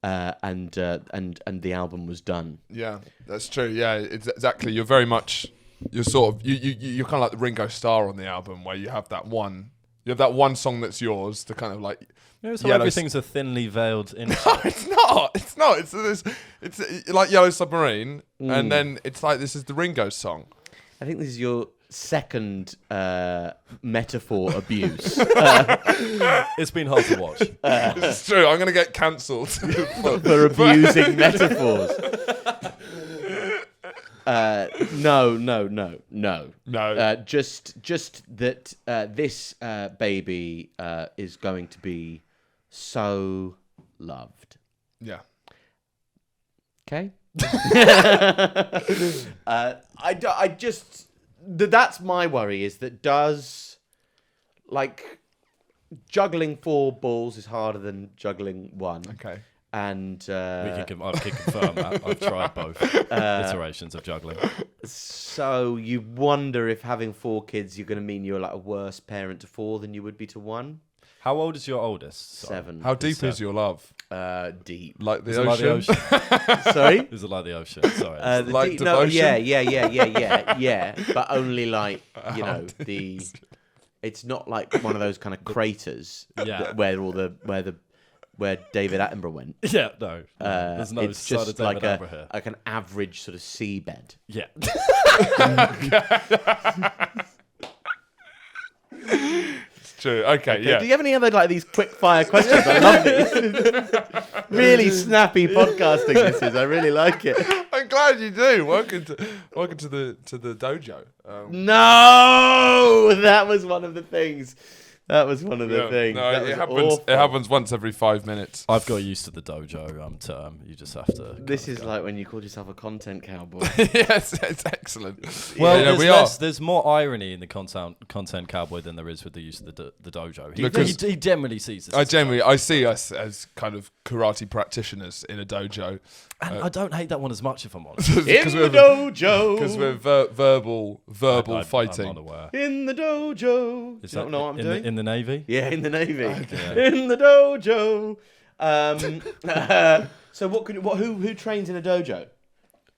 and the album was done. Yeah, that's true. Yeah, exactly. You're very much you're kind of like the Ringo Starr on the album, where you have that one song that's yours, the kind of like. So everything's a thinly veiled intro. No, it's not. It's like Yellow Submarine, and then it's like this is the Ringo song. I think this is your second metaphor abuse. It's been hard to watch. It's true. I'm going to get cancelled for abusing metaphors. No. Just that this baby is going to be so loved. Yeah. Okay. I just that's my worry, is that juggling 4 balls is harder than juggling 1. Okay. And I can confirm that. I've tried both iterations of juggling. So you wonder if having 4 kids, you're going to mean you're like a worse parent to 4 than you would be to 1. How old is your oldest? 7. How deep is your love? Deep. Like the ocean? Like the ocean? Sorry? Is it like the ocean? Sorry. Like no, devotion? Yeah. But only like, it's not like one of those kind of craters where David Attenborough went. Yeah, no. There's no it's just like here. Like an average sort of seabed. Yeah. True. Okay, yeah. Do you have any other like these quick fire questions? I love these. Really snappy podcasting. This is. I really like it. I'm glad you do. Welcome to the dojo. No, that was one of the things. That was one of the things. No, that it happens. awful. It happens once every 5 minutes. I've got used to the dojo term. You just have to. This is like when you called yourself a content cowboy. Yes, it's excellent. Well, there's more irony in the content cowboy than there is with the use of the dojo. He generally sees this. I see us as kind of karate practitioners in a dojo. And I don't hate that one as much, if I'm honest. In the dojo. Because we're verbal fighting. I'm unaware. In the dojo. Is you that don't know what I'm doing? In the Navy? Yeah, in the Navy. Okay. In the dojo. So who trains in a dojo?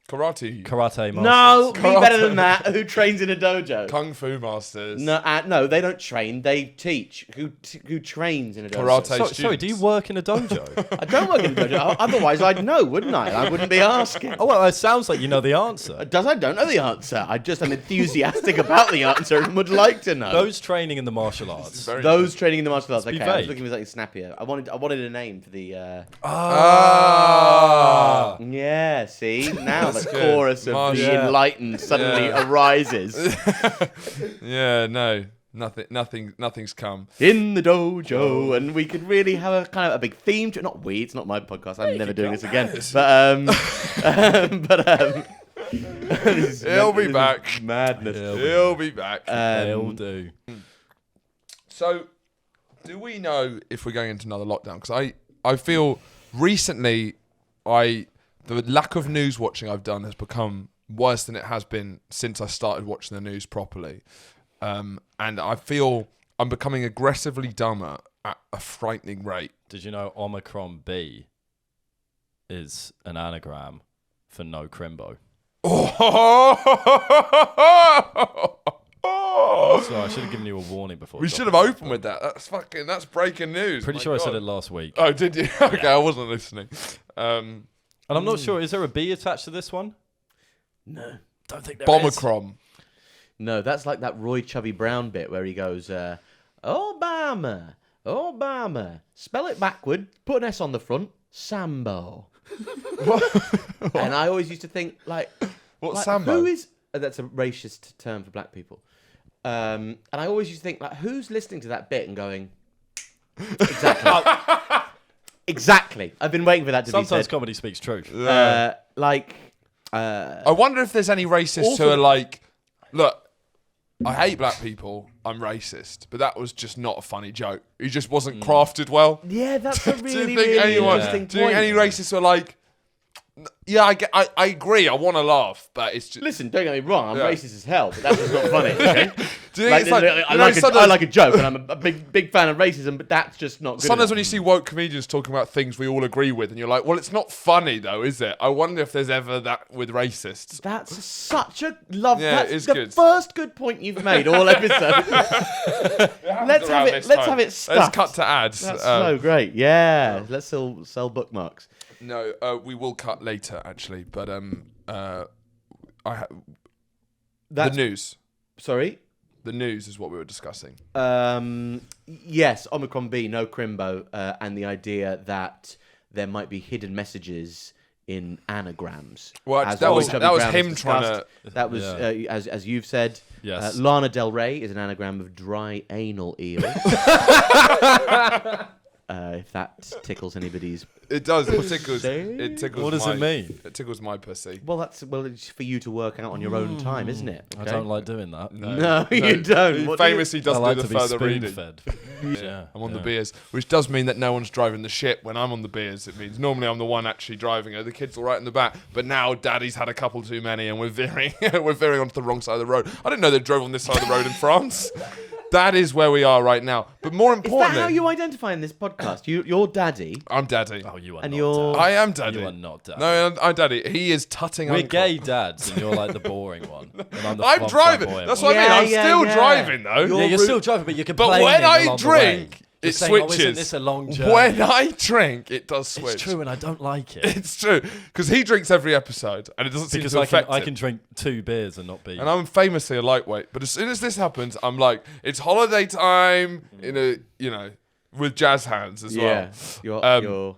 Karate masters. No, be better than that. Who trains in a dojo? Kung Fu masters. No, they don't train. They teach. Who trains in a dojo? Karate Sorry, students. do you work in a dojo? I don't work in a dojo. Otherwise, I'd know, wouldn't I? I wouldn't be asking. Oh, well, it sounds like you know the answer. I don't know the answer. I just am enthusiastic about the answer and would like to know. Those training in the martial arts. Those training in the martial arts. Be Okay, I was vague. looking for something snappier. I wanted a name for the. Ah. Yeah, see now the That's good. chorus of the Yeah. enlightened suddenly arises. Yeah, no, nothing's come. In the dojo, and we could really have a kind of a big theme to it. Not we, it's not my podcast. I'm never doing this again. But He'll be back. Madness. He'll be back. They'll do. So, do we know if we're going into another lockdown? Because I feel recently, the lack of news watching I've done has become worse than it has been since I started watching the news properly. And I feel I'm becoming aggressively dumber at a frightening rate. Did you know Omicron B is an anagram for no crimbo? So I should have given you a warning before. We should have opened with that. That's breaking news. Pretty My sure I God. said it last week. Oh, did you? Okay, I wasn't listening. And I'm not sure, is there a B attached to this one? No. Don't think there is. Bomacrom. No, that's like that Roy Chubby Brown bit where he goes, Obama, spell it backward, put an S on the front, Sambo. And I always used to think, What's Sambo? who is... that's a racist term for black people. And I always used to think, who's listening to that bit and going, exactly. Exactly. I've been waiting for that to be Sometimes said. comedy speaks truth. I wonder if there's any racists who are like, look, I hate black people, I'm racist, but that was just not a funny joke. He just wasn't crafted well. Yeah, that's a Do really, you think really anyone, interesting do you think point. any racists are like, yeah, I agree, I want to laugh, but it's just... Listen, don't get me wrong, I'm Yeah. racist as hell, but that's just not funny, okay? Do you think it's like, I you know, sometimes- like a joke, and I'm a big fan of racism, but that's just not good Sometimes enough. when you see woke comedians talking about things we all agree with, and you're like, well, it's not funny though, is it? I wonder if there's ever that with racists. That's such a love. Yeah, that's it's the good. first good point you've made all episode. Let's have it stuck. Let's cut to ads. That's so great. Yeah, let's sell bookmarks. No, we will cut later actually, but the news. Sorry. The news is what we were discussing. Yes, Omicron B, no crimbo, and the idea that there might be hidden messages in anagrams. Well, As that Roy was Chubby him Brown has trying discussed. to. That was, as you've said, Yes. Lana Del Rey is an anagram of dry anal eel. If that tickles anybody's... It does. It tickles. Pussy? It tickles. What does it mean? It tickles my pussy. Well, it's for you to work out on your own time, isn't it? I don't like doing that. No, you don't. He What do you- famously I doesn't like do to the be further reading. spoon-fed. Yeah, I'm on the beers, which does mean that no one's driving the ship when I'm on the beers. It means normally I'm the one actually driving it. The kids are right in the back, but now Daddy's had a couple too many, and we're veering onto the wrong side of the road. I didn't know they drove on this side of the road in France. That is where we are right now. But more Is that importantly, how you identify in this podcast? You're daddy. I'm Daddy. Oh, you are And not you're- dad. I am Daddy. You are not dad. No, I'm Daddy. He is tutting. We're uncle. gay dads, and you're like the boring one. And I'm the I'm fun driving. boy That's one. what I mean. I'm Yeah, still yeah. driving though. Yeah, you're still driving, but you're But complaining when I along the drink, way. You're it saying, "Oh, switches. isn't this a long journey?" When I drink, it does switch. It's true, and I don't like it. It's true because he drinks every episode, and it doesn't seem Because to affect I him. can drink 2 beers and not be. And I'm famously a lightweight, but as soon as this happens, I'm like, it's holiday time with jazz hands as Yeah. well. You're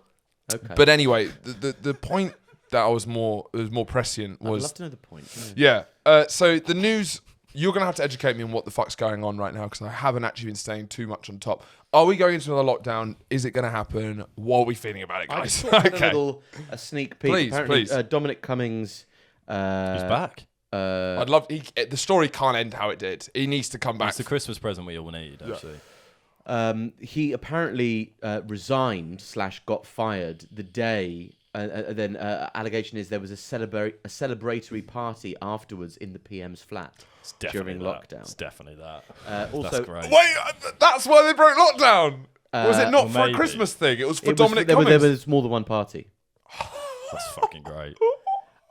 okay. But anyway, the point that was more prescient I'd was love to know the point. Yeah. So the news, you're gonna have to educate me on what the fuck's going on right now because I haven't actually been staying too much on top. Are we going into another lockdown? Is it gonna happen? What are we feeling about it, I guys? just want a sneak peek. Please, Apparently, please. Dominic Cummings. He's back. I'd love. The story can't end how it did. He needs to come back. It's the Christmas present we all need, actually. He apparently resigned / got fired the day. Then allegation is there was a celebratory party afterwards in the PM's flat It's definitely during that. lockdown. It's definitely that. Also, That's great. Wait, that's why they broke lockdown. Was it not Well, for a maybe. Christmas thing? It was for it was, Dominic there Cummings. was more than one party. That's fucking great.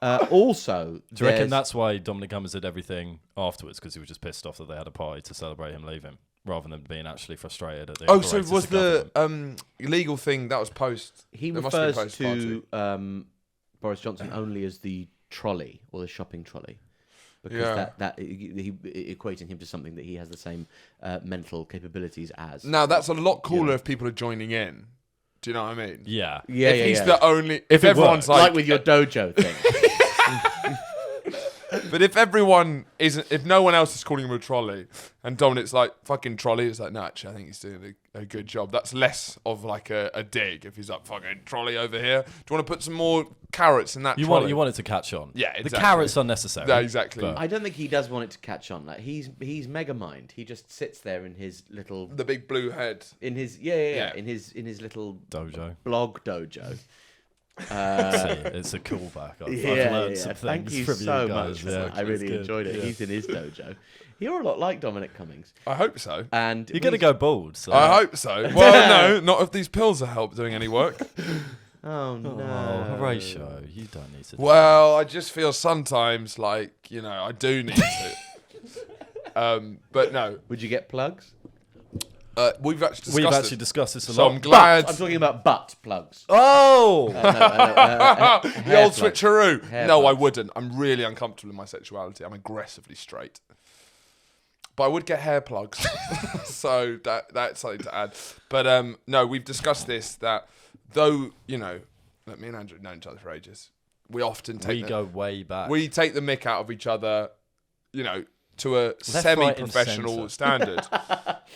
Also, Do you reckon that's why Dominic Cummings did everything afterwards? Because he was just pissed off that they had a party to celebrate him leaving, rather than being actually frustrated at the. Oh, so apparatus was of the government. legal thing that was post? he It must have been refers post-party. to Boris Johnson only as the trolley or the shopping trolley. Because Yeah. that he equating him to something that he has the same mental capabilities as. Now that's a lot cooler if people are joining in. Do you know what I mean? Yeah. Yeah, If yeah, he's yeah. the only, if it everyone's works. Like with your dojo thing. but if everyone isn't, if no one else is calling him a trolley, and Dominic's like fucking trolley, it's like no, actually, I think he's doing a good job. That's less of like a dig if he's like fucking trolley over here. Do you want to put some more carrots in that? You trolley? want it to catch on. Yeah, The exactly. carrots are necessary. Yeah, exactly. but- I don't think he does want it to catch on. Like he's Megamind. He just sits there in his little The big blue head. in his Yeah. in his little Dojo. blog dojo. See, it's a callback. I've learned some things Thank you from so you much. guys. For Yeah, that. I it's really good. enjoyed it. Yeah. He's in his dojo. You're a lot like Dominic Cummings, I hope so. and You're gonna go bald. So. I hope so. Well, no, not if these pills are help doing any work. Oh no, Oh, Horatio, you don't need to. do Well, I just feel sometimes like I do need to. But no, Would you get plugs? we've actually discussed We've this. actually discussed this a So lot. I'm glad. I'm talking about butt plugs. Oh, The Hair old plugs. switcheroo. Hair No, I plugs. wouldn't. I'm really uncomfortable in my sexuality. I'm aggressively straight. But I would get hair plugs. So that's something to add. But no, we've discussed this, that though, like me and Andrew have known each other for ages. We often take we go way back. we take the mick out of each other, to a right, and semi-professional centre. standard.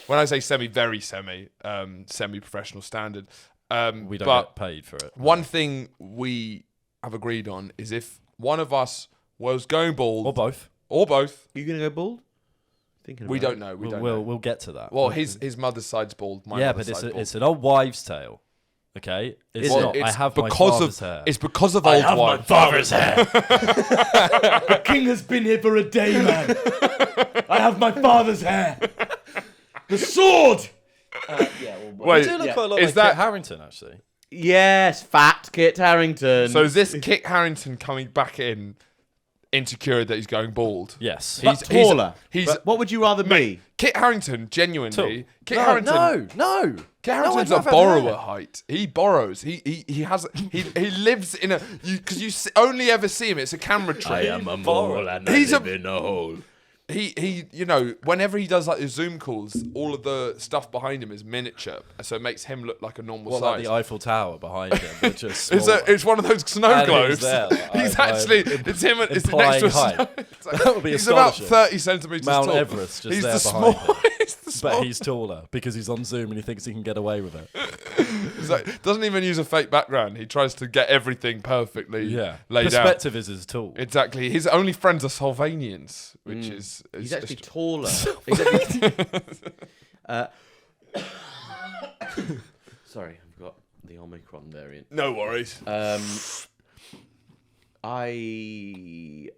When I say very semi-professional standard. We don't but get paid for it. one thing we have agreed on is if one of us was going bald, Or both. or both, Are you gonna go bald? Thinking we about don't it. know. We We'll, don't we'll, know. we'll get to that. Well, his mother's side's bald. My yeah, mother's but it's side's bald. it's an old wives' tale. Okay, it's Well, not. I it's have my because father's of hair. it's because of old wives. father's hair. The king has been here for a day, man. I have my father's hair. The sword. Yeah. Well, Wait, You do look yeah. quite a lot Is like that- Kit Harington, actually. yes, fat Kit Harington. So is this Kit Harington coming back in, insecure that he's going bald? Yes. but taller. He's But what would you rather be? Kit Harington. Genuinely, Tall. Kit Harington. No. Kit Harington's a I'd rather borrower hair. height. He borrows. He has. He lives in a. Because you only ever see him. It's a camera trick. a mole and He's a- in a hole. He whenever he does like the Zoom calls, all of the stuff behind him is miniature, so it makes him look like a normal What, size. like the Eiffel Tower behind him, but just It's smaller? it's one of those snow And globes. he's there, like, He's by actually it's him. It's next implying to a height. snow. It's like- That would be he's about astonishing. 30 centimeters Mount tall. Everest just he's there the small. behind him. He's the small. But he's taller because he's on Zoom and he thinks he can get away with it. He's like, doesn't even use a fake background. He tries to get everything perfectly Yeah. laid out. Perspective is his tool. Exactly. His only friends are Sylvanians, which is He's it's actually just- taller. He's actually- sorry, I've got the Omicron variant. no worries. I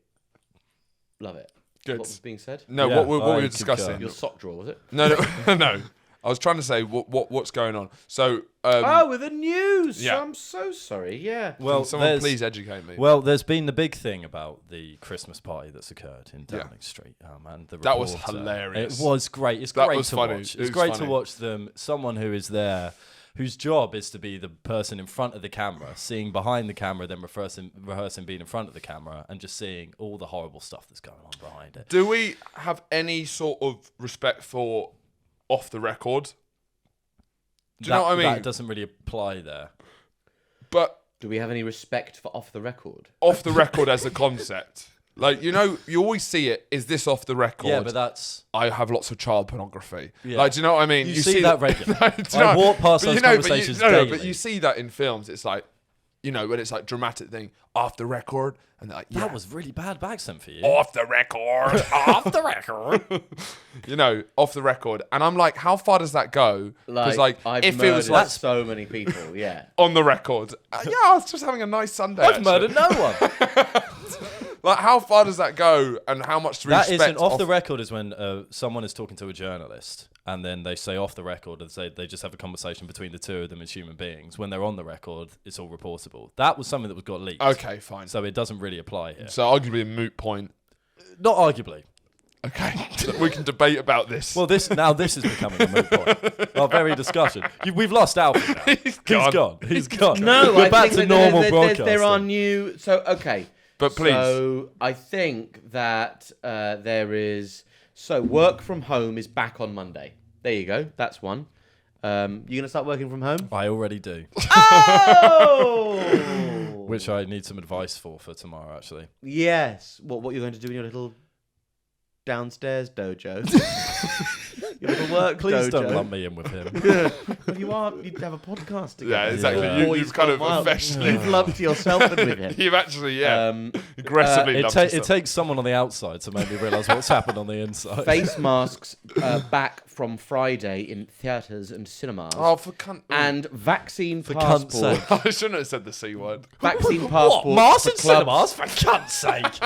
love it. Good. What was being said? No, Yeah, what we I were concur. discussing. Your sock drawer, was it? No, no. I was trying to say what's going on. So, With the news. yeah. I'm so sorry. Yeah. Well, can someone there's- please educate me? Well, there's been the big thing about the Christmas party that's occurred in Yeah. Downing Street, and the That was reporter. hilarious. It was great. It's That great was to funny. watch. It It's was great to funny. watch them. Someone who is there, whose job is to be the person in front of the camera, seeing behind the camera, then rehearsing being in front of the camera, and just seeing all the horrible stuff that's going on behind it. Do we have any sort of respect for off the record? Do you know what I mean? That doesn't really apply there. But Do we have any respect for off the record? off the record as a concept. Like, you always see it. Is this off the record? Yeah, but that's... I have lots of child pornography. Yeah. Like, do you know what I mean? You see that regularly. No, do you I know- walk past but those but conversations but daily. you see that in films. It's like, when it's like dramatic thing, off the record. And they're like, yeah, That was really bad accent for you. off the record. Off the record. Off the record. And I'm like, how far does that go? Because, I've if it was murdered like so many people. Yeah. on the record, yeah, I was just having a nice Sunday. I've murdered no one. Like, how far does that go, and how much That respect? isn't off the record is when someone is talking to a journalist and then they say off the record and say they just have a conversation between the two of them as human beings. When they're on the record, it's all reportable. That was something that got leaked. Okay, fine. So it doesn't really apply here. So arguably a moot point. Not arguably. Okay, we can debate about this. Well, this is becoming a moot point. Our very discussion. We've lost Alfie now. He's gone. He's gone. No, we're I back think to that normal broadcasting. there are new. So okay, But please. So I think that there is. So work from home is back on Monday. There you go. That's one. You gonna start working from home? I already do. Oh! Which I need some advice for tomorrow, actually. Yes. What you're going to do in your little downstairs dojo? Your little work Please dojo. don't lump me in with him. Well, you'd have a podcast together. Yeah, exactly. Yeah. You've kind of officially. You've lumped yourself in with him. You've actually, aggressively It lumped yourself. takes someone on the outside to make me realise what's happened on the inside. Face masks back from Friday in theatres and cinemas. Oh, for cunt. And vaccine For cunt's passport. sake. I shouldn't have said the C word. Vaccine What? passport. Mars for and clubs. cinemas? For cunt's sake.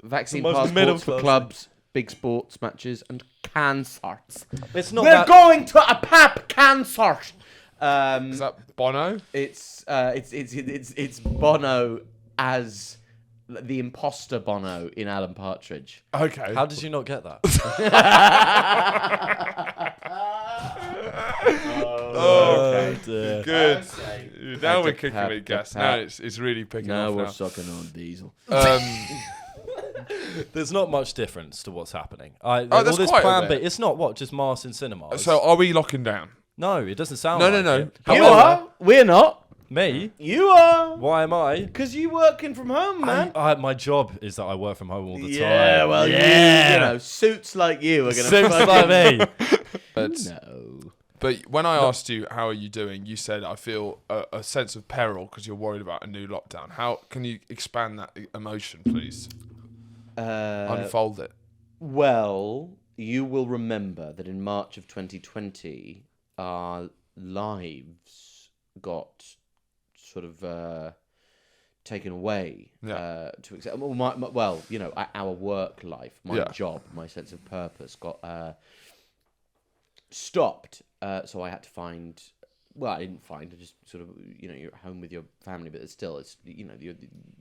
Vaccine The most middle passports for class clubs, big sports matches, and concerts. It's not We're that... going to a pap concert. Is that Bono? It's Bono as the imposter Bono in Alan Partridge. Okay. How did you not get that? Oh, dear. good. Okay. Now we're Had to kicking have it, the gas. pap. Now it's really picking Now off we're now. sucking on diesel. There's not much difference to what's happening. All there's this quite a plan B. bit. It's not what just Mars in cinemas. So are we locking down? no, it doesn't sound. No, like no. it. You However- are. We're not. Me? You are. Why am I? Because you working from home, man. My job is that I work from home all the Yeah, time. well, yeah. you know, suits like you are going to Suits like me. But, No. but when I asked you how are you doing, you said I feel a sense of peril because you're worried about a new lockdown. How can you expand that emotion, please? Unfold it. Well, you will remember that in March of 2020, our lives got sort of taken away. Yeah. To accept. Well, you know, our work life, my Yeah. job, my sense of purpose got stopped. So I had to find. Well, I didn't find. I just sort of, you know, you're at home with your family, but it's you know, your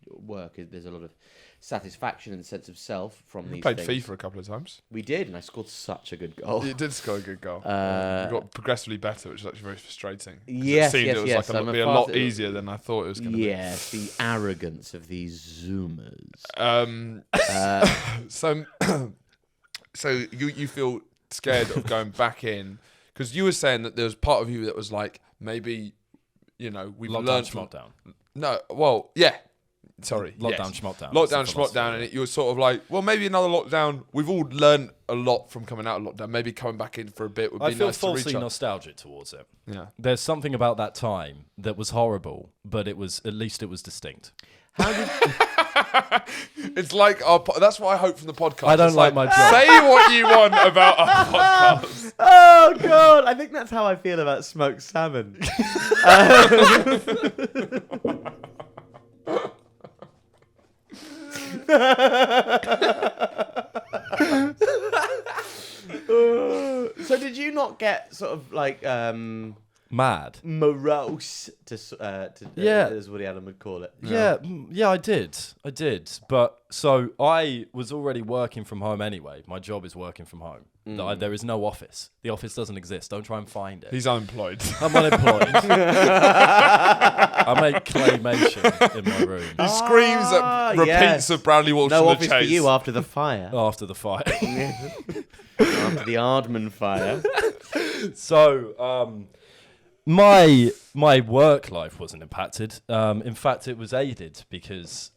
work. There's a lot of satisfaction and sense of self from these Played things. FIFA a couple of times. We did, and I scored such a good goal. You did score a good goal. You got progressively better, which is actually very frustrating. 'Cause Yes, it seemed yes, it was yes. like I'm be a a lot fast- easier than I thought it was going to Yes, the arrogance of these Zoomers. be. So you feel scared of going back in because you were saying that there was part of you that was like maybe, you know, we've Lockdown, learned from. schmockdown. No, well, yeah. Sorry. Lockdown, yes. schmockdown. Lockdown, That's the philosophy. schmockdown, and you were sort of like, well, maybe another lockdown. We've all learned a lot from coming out of lockdown. Maybe coming back in for a bit would be I feel nice to falsely recharge. nostalgic towards it. Yeah. There's something about that time that was horrible, but at least it was distinct. How did It's like that's what I hope from the podcast. I don't It's like my job. Say what you want about our podcast. Oh God! I think that's how I feel about smoked salmon. So did you not get sort of like Mad. morose Yeah. as Woody Allen would call it? Yeah, I did. But so I was already working from home anyway. My job is working from home. There is no office. The office doesn't exist. Don't try and find it. He's unemployed. I'm unemployed. I make claymation in my room He screams at repeats yes. of Bradley Walsh No from office the for Chase. you after the fire, after the fire. after the Ardman fire. So my work life wasn't impacted. In fact, it was aided because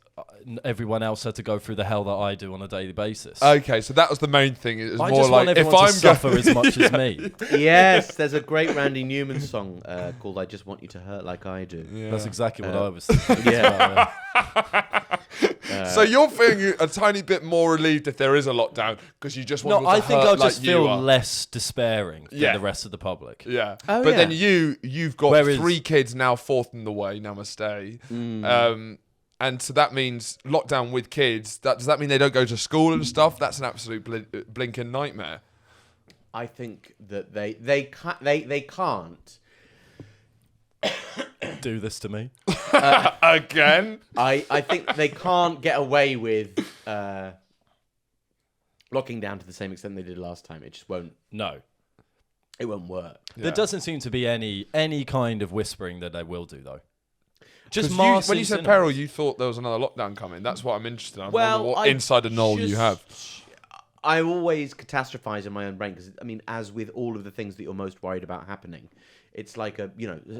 everyone else had to go through the hell that I do on a daily basis. Okay, so that was the main thing. It was I more just like want if everyone I'm to suffer as much as me. Yes, there's a great Randy Newman song called "I Just Want You to Hurt Like I Do." That's exactly what I was thinking. Yeah. So you're feeling a tiny bit more relieved if there is a lockdown because you just want No, people I to think hurt I'll like just you feel are. less despairing Yeah. than the rest of the public. Yeah. Oh, but then yeah. you've got Whereas- 3 kids now, 4th in the way. Namaste. And so that means lockdown with kids. Does that mean they don't go to school and stuff? That's an absolute blinking nightmare. I think that they can't Do this to me. Again? I think they can't get away with locking down to the same extent they did last time. It just won't. No. It won't work. Yeah. There doesn't seem to be any kind of whispering that they will do, though. Just when you said peril, you thought there was another lockdown coming. That's what I'm interested in. I wonder what insider knoll you have. I always catastrophize in my own brain because, I mean, as with all of the things that you're most worried about happening, it's like a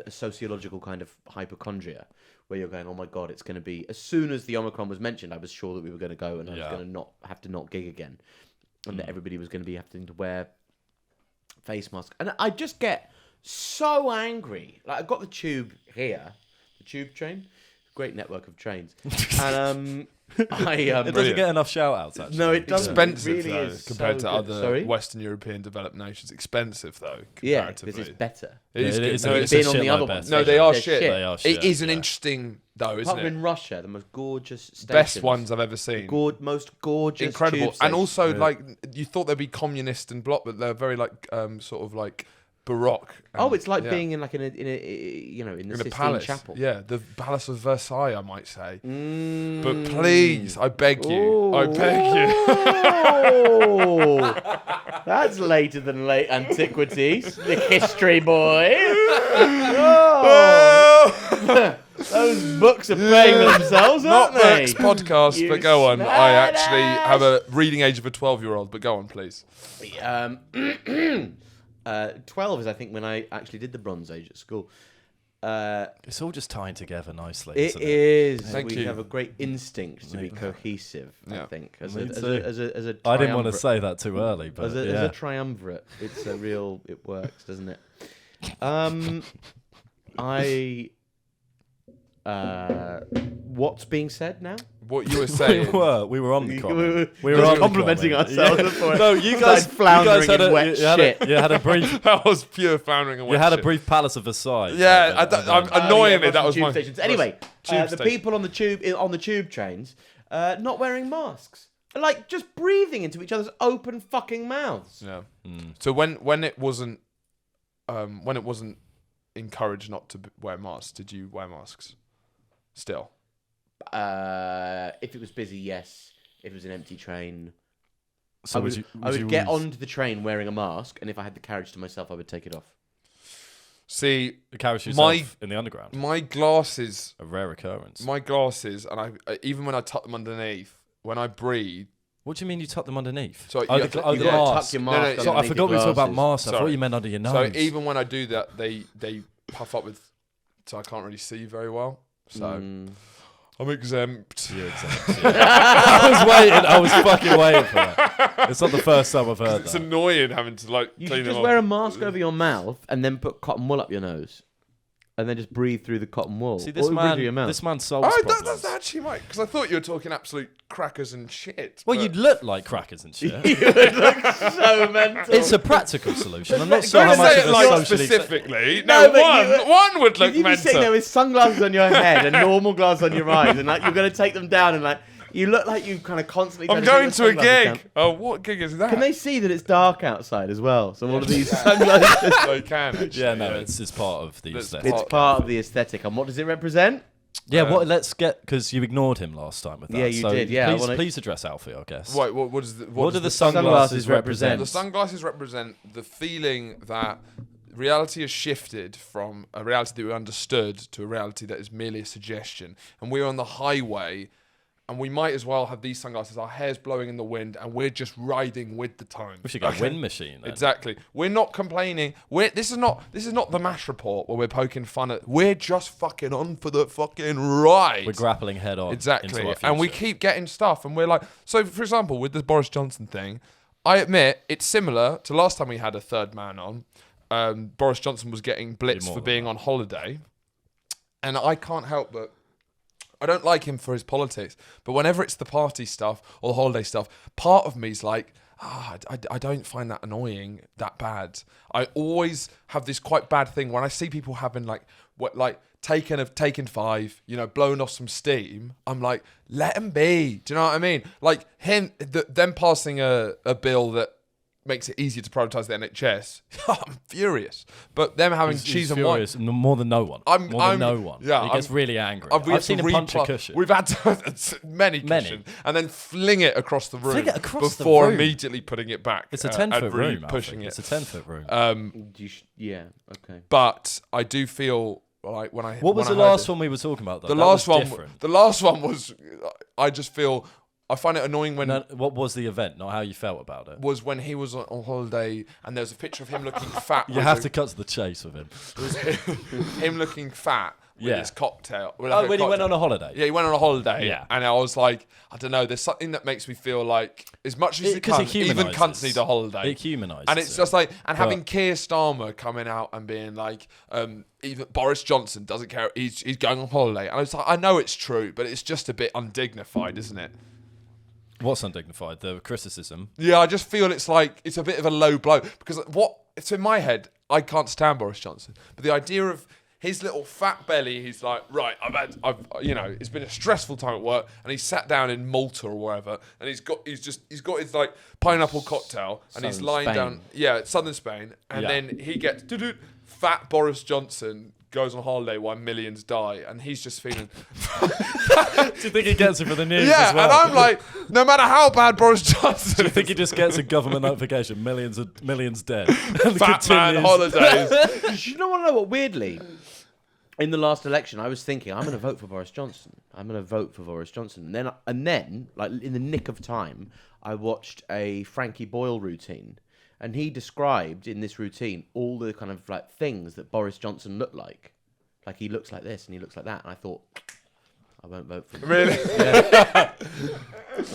sociological kind of hypochondria where you're going, oh my God, it's going to be, as soon as the Omicron was mentioned, I was sure that we were going to go and I was going to not have to not gig again and that everybody was going to be having to wear face masks. And I just get so angry. Like, I've got the tube here, the tube train, great network of trains. And it doesn't get enough shout outs, actually. No, it doesn't. Expensive, it really though, is compared to so good. other Western European developed nations. Expensive, though, Yeah, comparatively. because it's better. It is good. No, it's been on the other ones. No, they are They're shit. They are shit. It is an interesting, though, isn't Apart it? from in Russia, the most gorgeous stations. Best ones I've ever seen. Most gorgeous. Incredible. Tube And also, stations. like, you thought they'd be communist and bloc, but they're very, like, sort of, like, Baroque. Oh, it's like yeah. being in like in the in a Sistine palace. Chapel. Yeah, the Palace of Versailles, I might say. But please, I beg you. Ooh. I beg Oh, that's later than late antiquities. The history boy. Oh. Those books are paying for themselves, Not aren't they? books, podcast, You but go on. I actually smash. have a reading age of a 12-year-old, but go on, please. 12 is, I think, when I actually did the Bronze Age at school. It's all just tying together nicely. It isn't it? is. Thank we you. have a great instinct to be cohesive, I Yeah. think. As Me a too. triumvirate. I didn't want to say that too early, but As a triumvirate, it's a real. It works, doesn't it? What's being said now? What you were saying. we were on the comment. We were on the complimenting comment. ourselves. Yeah. Before No, you guys floundering had in wet shit. You had a brief. That was pure floundering and You wet had a shit. brief Palace of Versailles. Yeah, annoyingly, that was tube my... stations. Anyway, Tube the station. people on the tube trains not wearing masks, like just breathing into each other's open fucking mouths. Yeah. So when it wasn't encouraged not to wear masks, did you wear masks? Still. If it was busy, yes. If it was an empty train, So I would get onto the train wearing a mask, and if I had the carriage to myself, I would take it off. See, the carriage yourself in the underground. my glasses, A rare occurrence. and I even when I tuck them underneath, when I breathe. What do you mean you tuck them underneath? So oh, you the, have to- oh, you the gotta mask. tuck your No, mask. no, So I underneath forgot we your were talking about glasses. masks. I thought Sorry. you meant under your nose. So even when I do that, they puff up with, so I can't really see very well. So I'm exempt. You're exempt, yeah. I was fucking waiting for that. It's not the first time I've heard It's that. annoying having to like You clean should them just off. wear a mask over your mouth and then put cotton wool up your nose, and then just breathe through the cotton wool. See, Or this breathe through your man mouth. solves Oh, problems. that's actually right. Because I thought you were talking absolute crackers and shit. Well, but- you'd look like crackers and shit. so mental. It's a practical solution. I'm not Don't sure how Don't much say of it a like socially... specifically. No, No, but one would look You'd be sitting there mental. with sunglasses on your head and normal glasses on your eyes, and like you're going to take them down, and like you look like you kind of constantly. I'm trying going take to your a sunglasses gig. down. Oh, what gig is that? Can they see that it's dark outside as well? So all of these sunglasses. They can. Actually, Yeah, no, it's part of the That's aesthetic. It's part of the aesthetic, and what does it represent? Yeah, let's get... Because you ignored him last time with that. Yeah, you so did, yeah, Please address Alfie, I guess. Wait, what is the, What do does the sunglasses sunglasses represent? The sunglasses represent the feeling that reality has shifted from a reality that we understood to a reality that is merely a suggestion. And we're on the highway, and we might as well have these sunglasses, our hair's blowing in the wind, and we're just riding with the time. We should get a wind machine then. Exactly. We're not complaining. This is not the MASH report where we're poking fun at. We're just fucking on for the fucking ride. We're grappling head on. Exactly. Into our And we future. keep getting stuff, and we're like, so for example, with the Boris Johnson thing, I admit it's similar to last time we had a third man on. Boris Johnson was getting blitzed more for than being on holiday, and I can't help but. I don't like him for his politics, but whenever it's the party stuff or the holiday stuff, part of me's like, I don't find that annoying that bad. I always have this quite bad thing when I see people having taken 5, blowing off some steam. I'm like, let them be. Do you know what I mean? Like them passing a bill that makes it easier to prioritise the NHS. I'm furious. But them having cheese and wine, more than no one. More than no one. Yeah, he gets really angry. I've seen him punch a cushion. We've had many cushions and then fling it across the room before immediately putting it back. It's a 10-foot room. Pushing it. It's a 10-foot room. Yeah. Okay. But I do feel like when I what was the last one we were talking about? Though? The last one was. I just feel. I find it annoying when... what was the event, not how you felt about it? Was when he was on holiday and there was a picture of him looking fat. You have to cut to the chase with him. It was him looking fat with his cocktail. He went on a holiday? Yeah, he went on a holiday. Yeah. And I was like, I don't know, there's something that makes me feel like, as much as even cunts need a holiday. It humanises. And it's just like, and having Keir Starmer coming out and being like, even Boris Johnson doesn't care, he's going on holiday. And I was like, I know it's true, but it's just a bit undignified, isn't it? What's undignified? The criticism? Yeah, I just feel it's a bit of a low blow because it's in my head, I can't stand Boris Johnson, but the idea of his little fat belly, he's like, right, it's been a stressful time at work, and he's sat down in Malta or wherever, and he's got his like pineapple cocktail, and he's lying down, southern Spain, and then he gets fat Boris Johnson goes on holiday while millions die, and he's just feeling. Do you think he gets it for the news as well? And I'm like, no matter how bad Boris Johnson. Do you think he just gets a government notification? Millions dead. Fat man holidays. You don't want to know what? Weirdly, in the last election, I was thinking, I'm going to vote for Boris Johnson. And then, like in the nick of time, I watched a Frankie Boyle routine. And he described in this routine all the kind of like things that Boris Johnson looked like. Like he looks like this and he looks like that. And I thought, I won't vote for him. Really? Yeah.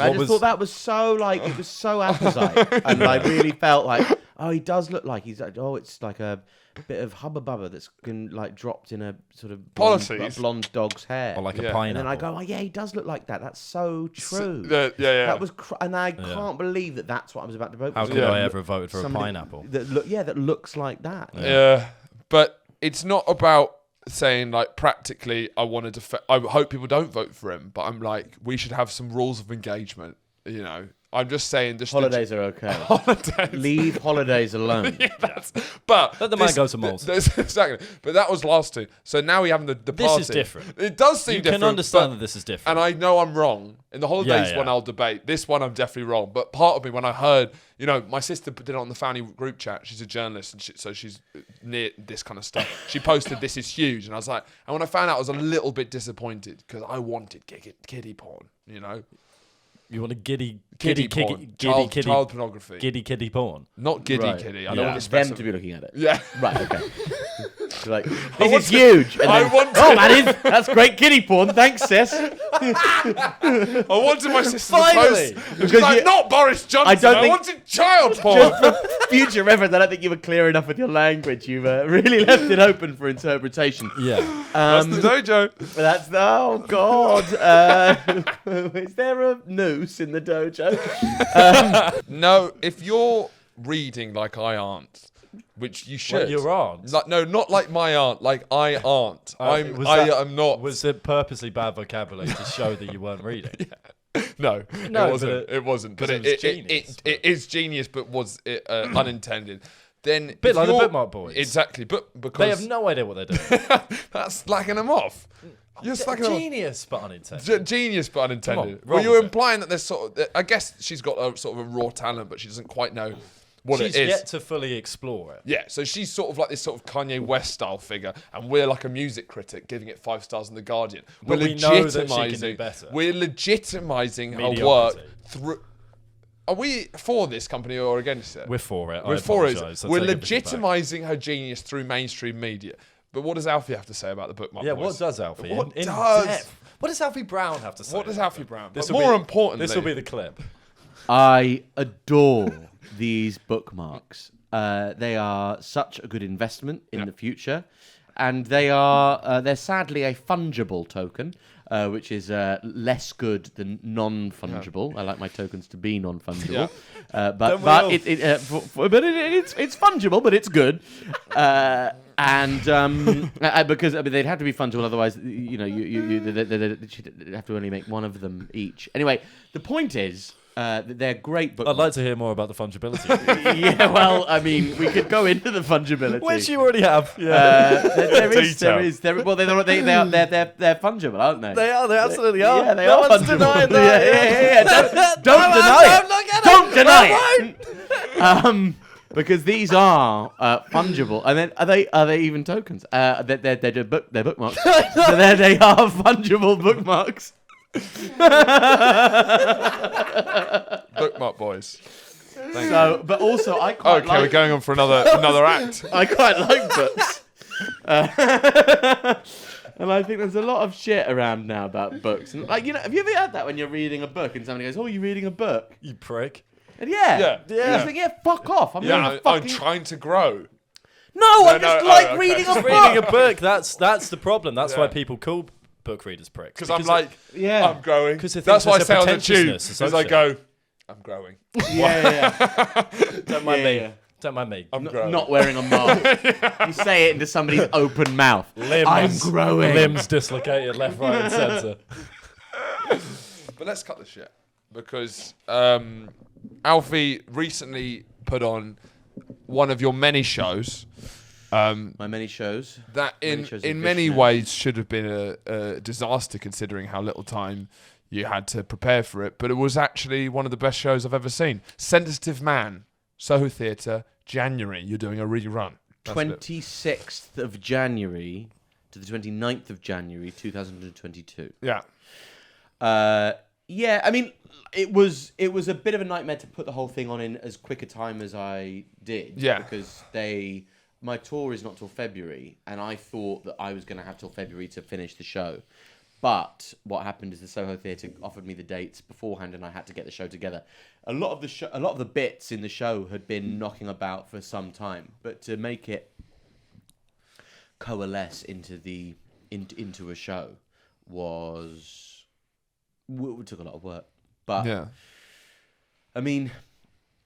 I just thought that was so like, it was so apposite. And I really felt like, oh, he does look like he's like, it's like a bit of hubba bubba that's been like dropped in a sort of blonde dog's hair. Or like a pineapple. And then I go, oh yeah, he does look like that. That's so true. Yeah. That was, and I can't believe that that's what I was about to vote for. How could I ever have voted for a pineapple? That looks like that. Yeah, but it's not about saying like practically I hope people don't vote for him, but I'm like, we should have some rules of engagement, I'm just saying this. Holidays are okay. Holidays. Leave holidays alone. But let the man go to Malta. Exactly. But that was last two. So now we have the party. This is different. It does seem different. You can understand that this is different. And I know I'm wrong. In the holidays one, I'll debate. This one, I'm definitely wrong. But part of me, when I heard, my sister did it on the family group chat. She's a journalist, and so she's near this kind of stuff. She posted, "This is huge," and I was like, and when I found out, I was a little bit disappointed because I wanted kiddie porn. You want a giddy porn. Child pornography. Giddy porn. Not giddy. I don't want them to be looking at it. Yeah. Right, okay. Like, this is huge. And then, that's great kiddie porn. Thanks, sis. I wanted my sister Finally. to post. Because not Boris Johnson. I wanted child porn. Just for future reference, I don't think you were clear enough with your language. You've really left it open for interpretation. Yeah. That's the dojo. Oh, God. Is there a noose in the dojo? No, if you're reading like I aren't, which you should. Like your aunt? No, not like my aunt. Like I aren't. I'm not. Was it purposely bad vocabulary to show that you weren't reading? No, it wasn't. But it is genius, but was it unintended? Then bit like the Bookmark Boys. Exactly, but because they have no idea what they're doing. That's slacking them off. You're genius, but unintended. Genius, but unintended. Well, you're implying that there's sort of. I guess she's got a sort of a raw talent, but she doesn't quite know what it is. She's yet to fully explore it. Yeah, so she's sort of like this sort of Kanye West style figure, and we're like a music critic giving it 5 stars in The Guardian. But we know that she can do better. We're legitimising her work through. Are we for this company or against it? We're for it. We're for it. We're legitimising her genius through mainstream media. But what does Alfie have to say about the Bookmark Boys? Yeah, what does Alfie? What does Alfie Brown have to say? What does Alfie Brown? This will be the clip. I adore these bookmarks. They are such a good investment in the future, and they're sadly a fungible token. which is less good than non-fungible. I like my tokens to be non-fungible, but it's fungible, but it's good. And because they'd have to be fungible, otherwise, you they'd have to only make one of them each. Anyway, the point is. They're great bookmarks. I'd like to hear more about the fungibility. Yeah, well, I mean, we could go into the fungibility, Which you already have. Yeah. There is. Well, they're fungible, aren't they? They are. They absolutely are. Yeah, they no are one's fungible. denying that. Don't deny it. Don't deny it. Because these are fungible, and then are they even tokens? They're bookmarks. So they are fungible bookmarks. Bookmark boys. So, but also I quite Okay, we're going on for another act. I quite like books. And I think there's a lot of shit around now about books. And have you ever had that when you're reading a book and somebody goes, "Oh, you're reading a book?" You prick. And yeah. Yeah. And you think, yeah, fuck off. I'm I'm trying to grow. I'm just reading a book. Reading a book. That's the problem. That's why people call book readers pricks. Because I'm like, I'm growing. That's why I say on the tube. As I go, I'm growing. Yeah. Don't mind me. Don't mind me. I'm growing. Not wearing a mask. You say it into somebody's open mouth. I'm growing. Limbs dislocated left, right, and centre. But let's cut the shit. Because Alfie recently put on one of your many shows. My many shows. That in many ways should have been a disaster considering how little time you had to prepare for it. But it was actually one of the best shows I've ever seen. Sensitive Man, Soho Theatre, January. You're doing a rerun. 26th of January to the 29th of January, 2022. Yeah. Yeah, I mean, it was a bit of a nightmare to put the whole thing on in as quick a time as I did. Yeah. Because my tour is not till February, and I thought that I was going to have till February to finish the show. But what happened is the Soho Theatre offered me the dates beforehand, and I had to get the show together. A lot of the bits in the show had been knocking about for some time, but to make it coalesce into a show took a lot of work. But Yeah. I mean,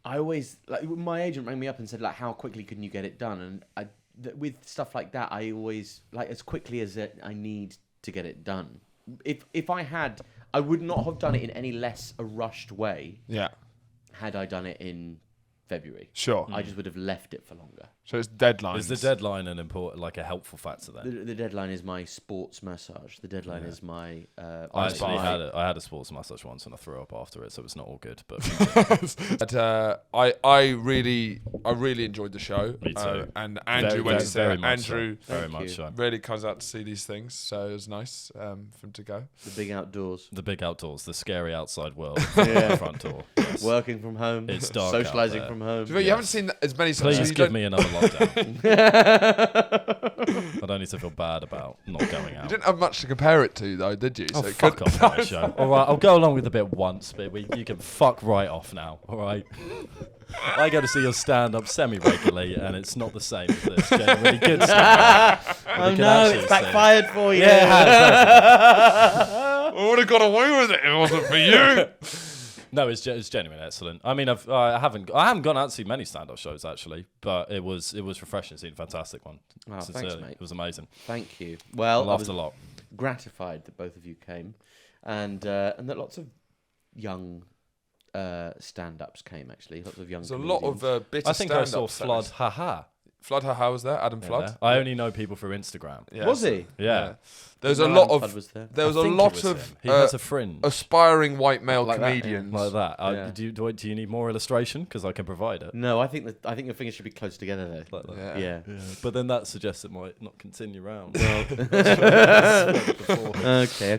I always my agent rang me up and said how quickly can you get it done, and with stuff like that I always as quickly as I need to get it done. If I would not have done it in any less a rushed way. Yeah. Had I done it in February. Sure. I just would have left it for longer. So it's deadlines. Is the deadline an important, a helpful factor then? The deadline is my sports massage. The deadline is my. I actually had a sports massage once and I threw up after it, so it's not all good. But I really enjoyed the show. Me too. And Andrew went to see it. Andrew very much so. really comes out to see these things, so it was nice for him to go. The big outdoors. The big outdoors, the scary outside world. The front door. Yes. Working from home. It's dark. Socializing from home. You haven't seen as many. Please give me another lockdown. I don't need to feel bad about not going out. You didn't have much to compare it to, though, did you? Oh, fuck off on this show. All right, I'll go along with the bit once, but you can fuck right off now, all right? I go to see your stand-up semi-regularly, and it's not the same as this. Genuinely good stand-up. Oh no, it's backfired for you. Yeah, I would have got away with it if it wasn't for you. No, it's genuinely excellent. I mean, I haven't gone out to see many stand-up shows actually, but it was refreshing seeing a fantastic one. Oh, thanks, mate. It was amazing. Thank you. Well, I laughed a lot. Gratified that both of you came, and that lots of young stand-ups came. Actually, lots of young. There's a lot of bitter. I think I saw stand-up Flood. sellers. Haha. Flood, haha, was there? Adam Flood. There. I only know people through Instagram. Yeah, was he? Yeah. There's a No, lot Adam of. Flood was there. There was I a think lot it was of him. He has a fringe aspiring white male Like that, yeah. comedians. like that. Yeah. Do you need more illustration? Because I can provide it. No, I think your fingers should be close together though. Like that. Yeah. Yeah. But then that suggests it might not continue round. Okay.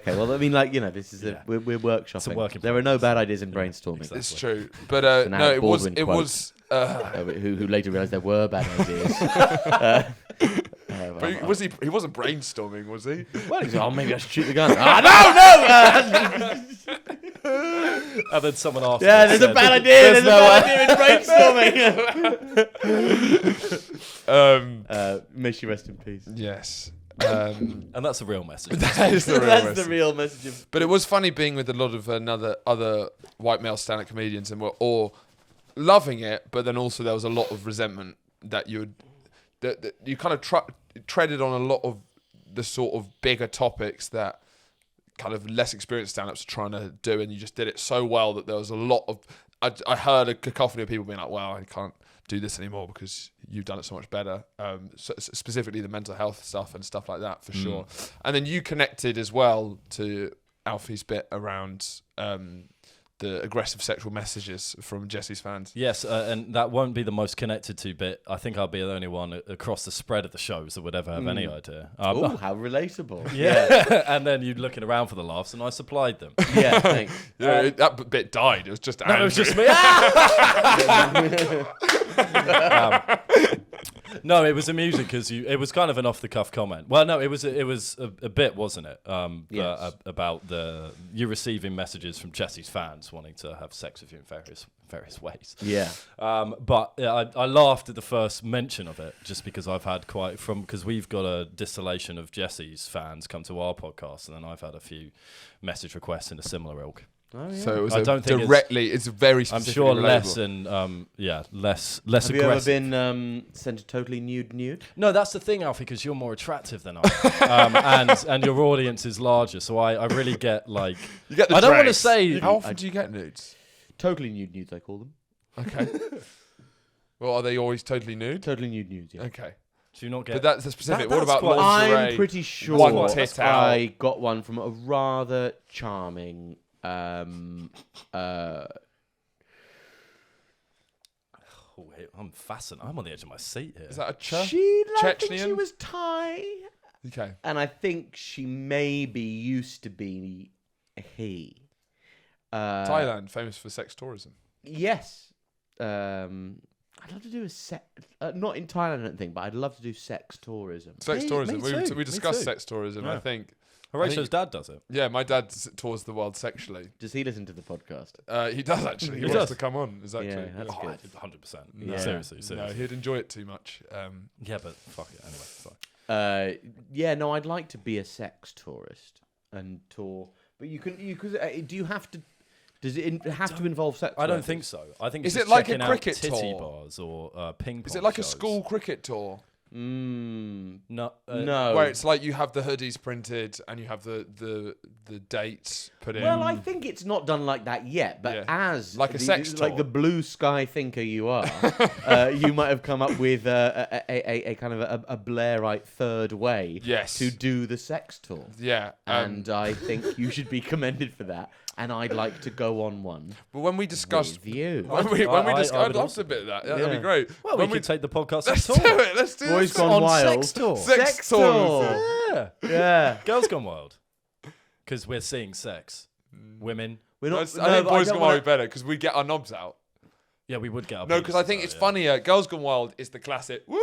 Well, I mean, this is we're workshopping. It's a work in There are no progress. bad ideas in brainstorming. Exactly. It's true, but an no, Alec it was. Baldwin It quote. was. Who later realised there were bad ideas. But was he? He wasn't brainstorming, was he? Well, he's like, maybe I should shoot the gun. And then someone asked. Yeah, there's a bad idea. There's a bad idea in brainstorming. May she rest in peace. Yes. And that's a real message. That is the real That's message. the real message. But it was funny being with a lot of other white male stand-up comedians, and were all loving it, but then also there was a lot of resentment that you kind of treaded on a lot of the sort of bigger topics that kind of less experienced stand-ups are trying to do, and you just did it so well that there was a lot of... I heard a cacophony of people being like, well, I can't do this anymore because you've done it so much better. Specifically the mental health stuff and stuff like that, for sure. And then you connected as well to Alfie's bit around the aggressive sexual messages from Jesse's fans. Yes, and that won't be the most connected to bit. I think I'll be the only one across the spread of the shows that would ever have any idea. Oh, how relatable. Yeah. And then you're looking around for the laughs, and I supplied them. Yeah, thanks. Yeah, that bit died. It was just Andrew. No, it was just me. No, it was amusing because it was kind of an off-the-cuff comment. Well, no, it was a bit, wasn't it? Yes. About you receiving messages from Jesse's fans wanting to have sex with you in various ways. Yeah. But I laughed at the first mention of it just because I've had because we've got a distillation of Jesse's fans come to our podcast, and then I've had a few message requests in a similar ilk. Oh, yeah. So it was I don't think it's very I'm specific. sure less and less Have you ever aggressive. been sent a totally nude? No, that's the thing, Alfie, because you're more attractive than I am, and your audience is larger. So I really get like You get the I don't want to trace. say How often do you get nudes? Totally nudes, I call them. Okay. Well, are they always totally nude? Totally nudes, yeah. Okay. do you not get. But that's a specific. That's what about quite- lingerie? I'm pretty sure One tit out. I got one from a rather charming Oh, I'm fascinated. I'm on the edge of my seat here. Is that a she liked when she Chechnyan? was Thai. Okay. And I think she maybe used to be a he. Thailand, famous for sex tourism. Yes. I'd love to do a sex... not in Thailand, I don't think, but I'd love to do sex tourism. Sex Me tourism. too, We me discussed too. sex tourism. Yeah. I think. Horatio's dad does it. Yeah, my dad tours the world sexually. Does he listen to the podcast? He does actually. He He wants does. to come on. Exactly. Yeah, that's good. 100%. Yeah. Seriously. No, he'd enjoy it too much. Yeah, but fuck it anyway. Sorry. Yeah, no, I'd like to be a sex tourist and tour. But do you have to... Does it have to involve sex? I don't think so. I think Is it's it just like a checking out cricket titty tour? bars or ping pong. Is it like a shows. school cricket tour? No. No. Where it's like you have the hoodies printed and you have the dates put in. Well, I think it's not done like that yet, but Yeah. as Like a sex like tour. the blue sky thinker you are, you might have come up with a kind of a Blairite third way Yes. to do the sex tour. Yeah. And I think you should be commended for that. And I'd like to go on one but when we discussed, with you. when we discussed, I I'd would love also a bit of that. Yeah. That'd be great. Well, when we could take the podcast let's on do tour. it. Let's do Boys this. Gone on Wild. sex tour. Sex tour. tours. Yeah. Yeah. Girls Gone Wild. Because we're seeing sex. Women. We're No, not. I think but I Boys don't Gone Wild wanna- would be better because we get our knobs out. Yeah, we would get our No, because I penises think out, it's yeah. funnier. Girls Gone Wild is the classic. Woo!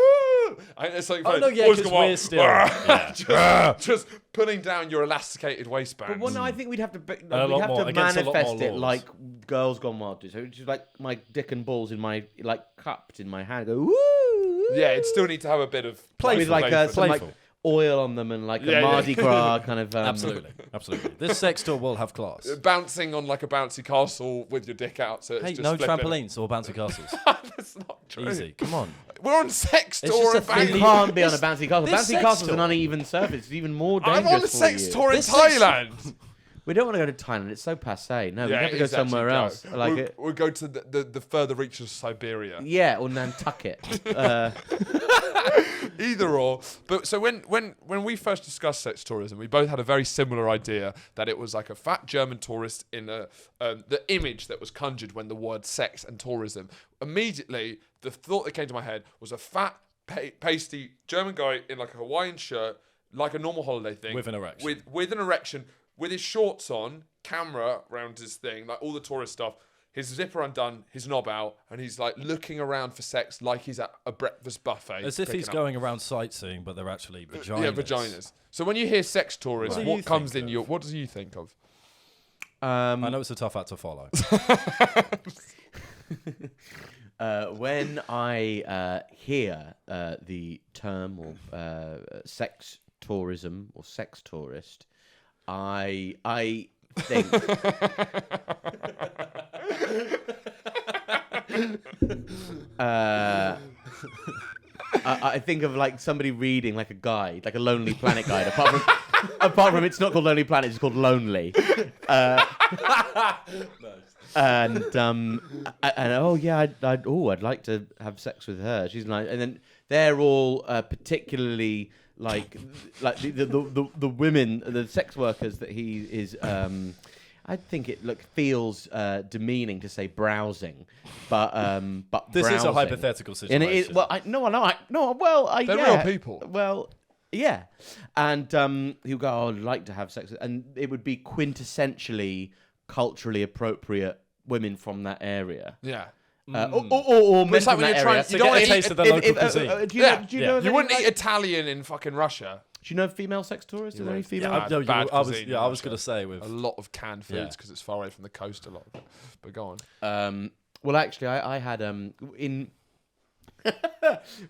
It's like Oh, no, yeah, Boys 'cause Gone Wild. we're still- yeah. just putting down your elasticated waistband. But well, no, I think we'd have to we'd lot have more- to against a lot more manifest it laws. like Girls Gone Wild do. So it's just like my dick and balls in my cupped in my hand. Go woo! Yeah, it still need to have a bit of With like playful. some like Playful. oil on them and like Yeah, a yeah. Mardi Gras kind of. Absolutely. This sex tour will have class. Bouncing on like a bouncy castle with your dick out. So it's Hey, just no flipping. trampolines or bouncy castles. That's not true. Easy. Come on. We're on sex It's tour. just a in thing. You Bangkok. can't be on a bouncy castle. This Bouncy sex castle's an tour. uneven surface. It's even more I'm dangerous on a for sex you. tour in This sex- Thailand. We don't want to go to Thailand. It's so passe. No, we have to it go is somewhere actually else. Like we'll, it. we'll go to the further reaches of Siberia. Yeah, or Nantucket. Either or. But so when we first discussed sex tourism, we both had a very similar idea that it was like a fat German tourist in the image that was conjured when the word sex and tourism. Immediately, the thought that came to my head was a fat, pasty German guy in like a Hawaiian shirt, like a normal holiday thing. With an erection. With an erection, with his shorts on, camera around his thing, like all the tourist stuff. His zipper undone, his knob out, and he's like looking around for sex like he's at a breakfast buffet. As if picking he's up. going around sightseeing, but they're actually vaginas. Yeah, vaginas. So when you hear sex tourist, What do what you comes think in of? your? What do you think of? I know it's a tough act to follow. When I hear the term or sex tourism or sex tourist, I think I think of like somebody reading like a guide, like a Lonely Planet guide. Apart from it's not called Lonely Planet, it's called Lonely. And oh yeah, I'd like to have sex with her. She's like, and then they're all particularly like the women, the sex workers that he is. I think it feels demeaning to say browsing, but this browsing. is a hypothetical situation. And it, well, They're real people. Well, yeah, and he'll go, oh, I'd like to have sex, and it would be quintessentially culturally appropriate women from that area. Yeah. Or men It's like from when that you're area. to get a taste of the local cuisine. Do you know? You wouldn't eat Italian in fucking Russia. Do you know female sex tourists? Are there any female? Yeah, No, bad I was cuisine in going Russia. to say with A lot of canned foods because it's far away from the coast. A lot of it. But go on. Well, actually, I had in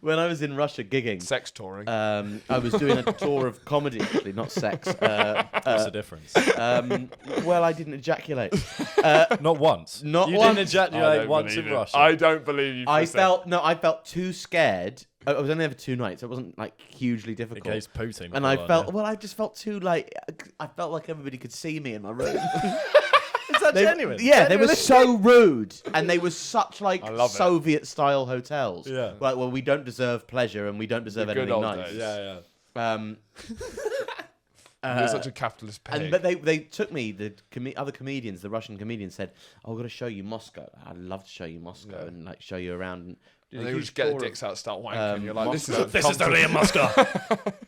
when I was in Russia gigging. Sex touring. I was doing a tour of comedy, actually, not sex. what's the difference? Well, I didn't ejaculate. Not once. Not you once. didn't ejaculate once in Russia. I don't believe you. I felt too scared. I was only there for 2 nights. It wasn't like hugely in difficult. case Putin. And I just felt too like I felt like everybody could see me in my room. Is that genuine? Yeah, they were so rude, and they were such like I love it. Soviet-style hotels. Yeah. Like, well, we don't deserve pleasure, and we don't deserve The good anything old nice. days. Yeah. You're such a capitalist pig. But they took me. The other comedians, the Russian comedians, said, "Oh, we've got to show you Moscow. I'd love to show you Moscow and like show you around." And they would just get the dicks out, start wanking. You're like, this is the real Moscow.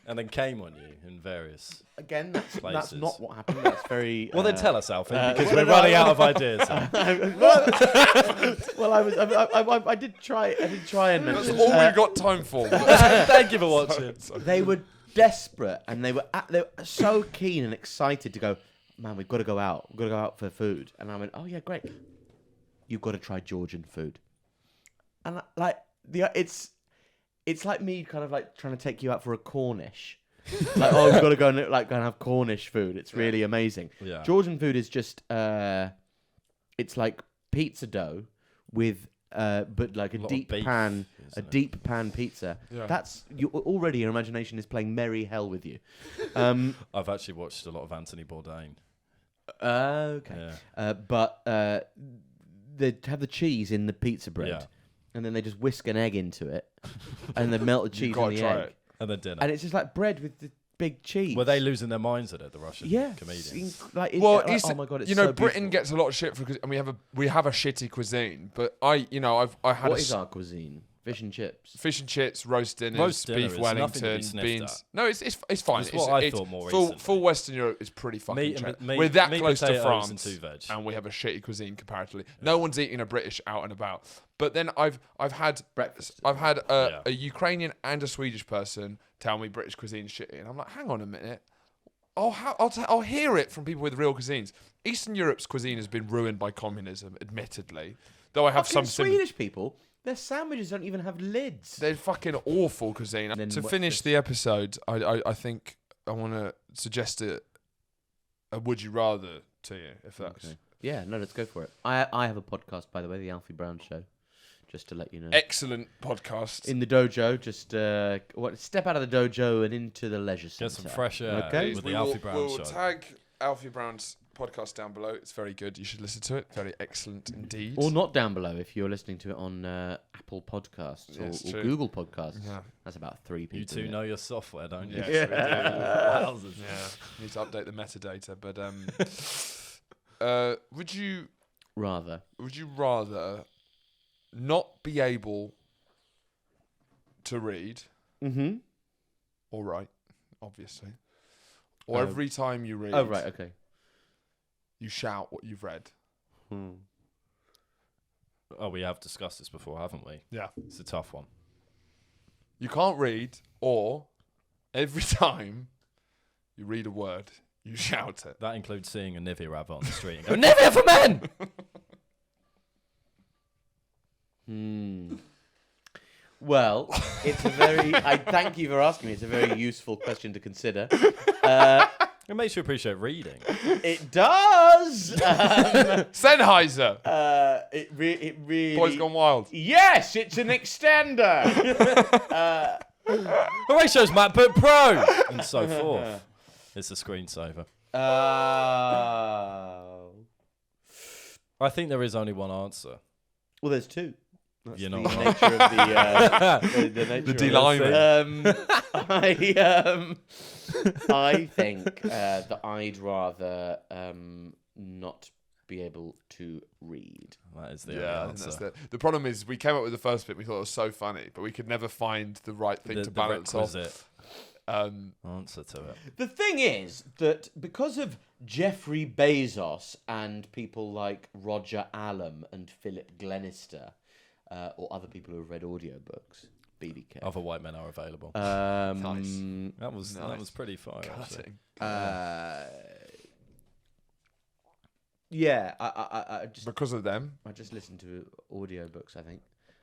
And then came on you in various. Again, that's places. not what happened. That's very. Well, then tell us, Alfie, because well, we're no, running out of ideas. Well, I did try and That's mention. all we've got time for. Thank you for watching. They were desperate, and they were so keen and excited to go. Man, we've got to go out. We've got to go out for food. And I went, oh yeah, great. You've got to try Georgian food. And it's like me kind of like trying to take you out for a Cornish. Like, oh, we've got to go and have Cornish food. It's really amazing. Yeah. Georgian food is just it's like pizza dough with but like a deep beef, pan pizza. Yeah. That's already your imagination is playing merry hell with you. I've actually watched a lot of Anthony Bourdain. Okay. Yeah. But they have the cheese in the pizza bread. Yeah. And then they just whisk an egg into it, and they melt the cheese in gotta the try egg, it. And then dinner. and it's just like bread with the big cheese. Were they losing their minds at it, the Russian comedians? Well, oh my god, it's you know, so Britain beautiful. gets a lot of shit and we have a shitty cuisine. But I had What is our cuisine? Fish and chips. fish and chips, roast dinners, Roast dinner beef is nothing to be Wellington, sniffed beans. at. No, it's fine. It's what I thought more recently. full Western Europe is pretty fucking Meat cheap. and- We're that meat, close to potatoes, France, and 2 veg. and we have a shitty cuisine comparatively. No one's eating a British out and about. But then I've had Breakfast. I've had a Ukrainian and a Swedish person tell me British cuisine is shitty, and I'm like, hang on a minute. I'll hear it from people with real cuisines. Eastern Europe's cuisine has been ruined by communism, admittedly. Though I have Fucking some Swedish people, their sandwiches don't even have lids. They're fucking awful cuisine. Then To what- finish the episode, I think I want to suggest a would you rather to you, if that's Okay. Yeah, no, let's go for it. I have a podcast, by the way, the Alfie Brown Show, just to let you know. excellent podcast. In the dojo, just step out of the dojo and into the leisure centre. Get some fresh air Okay. with we the will, Alfie Brown we'll show. tag Alfie Brown's podcast down below. It's very good. You should listen to it. Very excellent indeed. Or not down below if you're listening to it on Apple Podcasts Yes, or true. Google Podcasts. Yeah. That's about 3 people. You two know your software, don't you? Yes, Yeah. we do. Wowzers. Yeah, need to update the metadata. But would you Rather. rather not be able to read Mm-hmm. or write, obviously, or every time you read, Oh, right, okay. you shout what you've read? Oh, we have discussed this before, haven't we? Yeah. It's a tough one. You can't read, or every time you read a word, you shout it. That includes seeing a Nivea advert on the street and go, Nivea for men! Well, it's a very. I thank you for asking me. It's a very useful question to consider. It makes you appreciate reading. It does. Sennheiser. It really. Boys Gone Wild. Yes, it's an extender. Horatio's MacBook Pro, and so forth. It's a screensaver. I think there is only one answer. Well, there's two. That's You're the not wrong. nature of the nature The of D-lineman. I think that I'd rather not be able to read. That is the Yeah, I only think answer. the problem is we came up with the first bit. We thought it was so funny, but we could never find the right thing The to balance off. requisite answer to it. The thing is that because of Jeffrey Bezos and people like Roger Allam and Philip Glenister, or other people who have read audiobooks, BBK. Other white men are available. Nice. That was pretty far. Cutting. Yeah, I just Because of them. I just listen to audiobooks. I think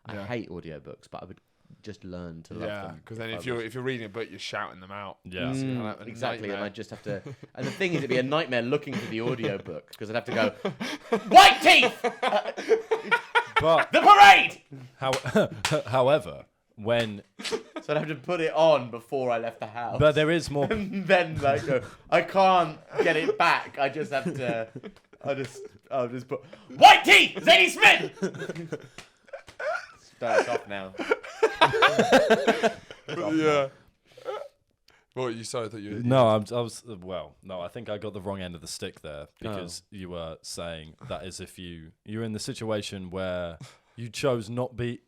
Yeah. I hate audiobooks, but I would just learn to love Yeah, them. because then I if you're reading a book, you're shouting them out. Yeah. So you're like, exactly, and nightmare. I just have to. And the thing is, it'd be a nightmare looking for the audiobook because I'd have to go white teeth, But the parade. however, when So I'd have to put it on before I left the house. but there is more. And then like go, I can't get it back. I just have to. I'll just put white teeth, Zadie Smith. Start off now. Yeah. What you said that you? No, I was well. No, I think I got the wrong end of the stick there because you were saying that is if you're in the situation where you chose not be.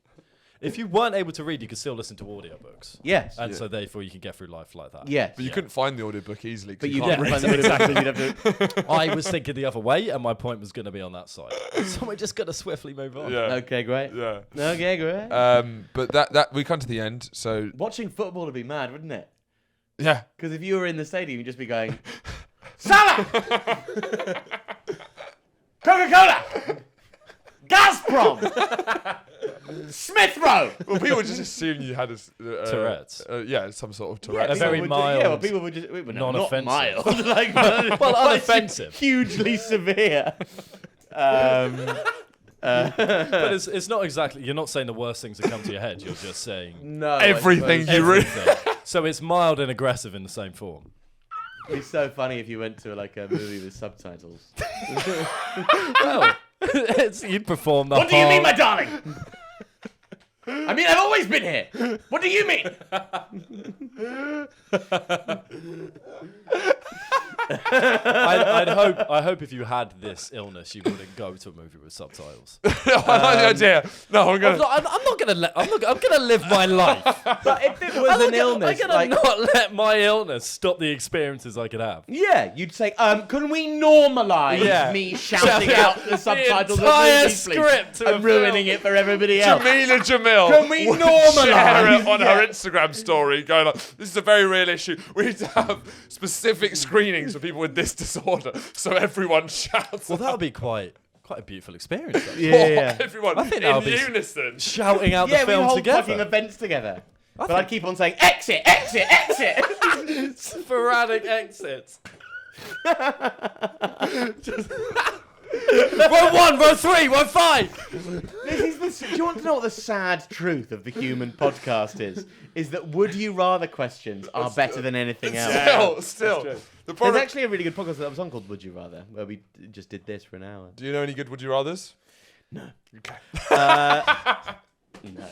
If you weren't able to read, you could still listen to audiobooks. Yes. And so therefore you can get through life like that. Yes. But you couldn't find the audiobook easily. 'Cause But you can't didn't read find it. the audiobook, so you'd have to. I was thinking the other way, and my point was going to be on that side. So we're just going to swiftly move on. Yeah. Okay, great. Yeah. Okay, great. But that we come to the end. So Watching football would be mad, wouldn't it? yeah. Because if you were in the stadium, you'd just be going, Salah! Coca-Cola! Gazprom! Smith Rowe! Well, people just assume you had a Tourette's. Yeah, some sort of A Tourette's. very mild, well, people would just... Not non-offensive. mild. Like, Well, unoffensive. Hugely severe. But it's not exactly. You're not saying the worst things that come to your head. You're just saying No. Everything you read. everything. So it's mild and aggressive in the same form. It'd be so funny if you went to like a movie with subtitles. Well, you'd perform the What do you mean, whole- my darling? I mean, I've always been here. What do you mean? I hope if you had this illness, you wouldn't go to a movie with subtitles. I like the idea. No, I'm gonna. I'm not gonna I'm gonna live my life. But if it was an illness, I'm gonna like, not let my illness stop the experiences I could have. yeah, you'd say, can we normalise Yeah. me shouting out the subtitles of entire movies, please, script to a and ruining film. it for everybody else? Jamila Jamil. Can we would normalise? share it on her Yeah. Instagram story, going like, "This is a very real issue. We need to have specific screenings for people with this disorder, so everyone shouts." Well, that would be quite a beautiful experience. Actually. Yeah. Everyone I think in that would be unison. Shouting out Yeah, the we film hold together. fucking events together. But think- I'd keep on saying, exit, exit, exit. Sporadic exits. Row 1, row 3, row 5. Do you want to know what the sad truth of the human podcast is? Is that would you rather questions are better than anything else. Still. The There's problem. actually a really good podcast that I was on called Would You Rather, where we just did this for an hour. Do you know any good Would You Rathers? No. Okay. No,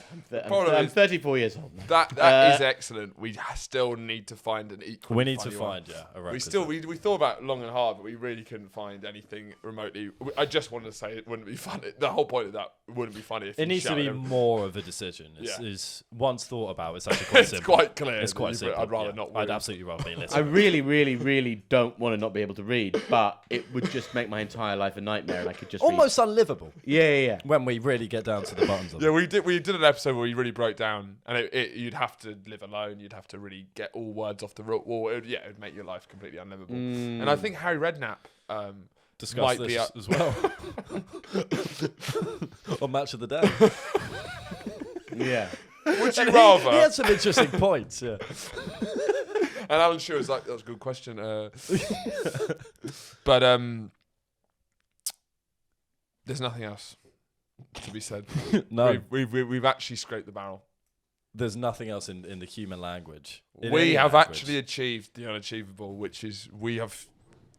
Problem I'm is- 34 years old now. That is excellent. We still need to find an equal. We need to find, a requisite. We thought about it long and hard, but we really couldn't find anything remotely. I just wanted to say it wouldn't be funny. The whole point of that wouldn't be funny if It you needs to be shouted. more of a decision. It's, Yeah. it's once thought about. It's actually quite It's simple. quite clear. It's quite But simple. I'd rather yeah. not. I'd read. absolutely rather be I illiterate. really, really, really don't want to not be able to read, but it would just make my entire life a nightmare, and I could just Almost unlivable read. Yeah. when we really get down to the buttons of Yeah, it. we did an episode where we really broke down, and you'd have to live alone. You'd have to really get all words off the wall. It would make your life completely unlivable. And I think Harry Redknapp Discuss might this be up. as well. On Match of the Day. Yeah. Would you And rather? He had some interesting points. Yeah. And Alan Shearer was like, "That was a good question." But there's nothing else to be said. No, We've actually scraped the barrel. there's nothing else in the human language. In We any have language. actually achieved the unachievable, which is we have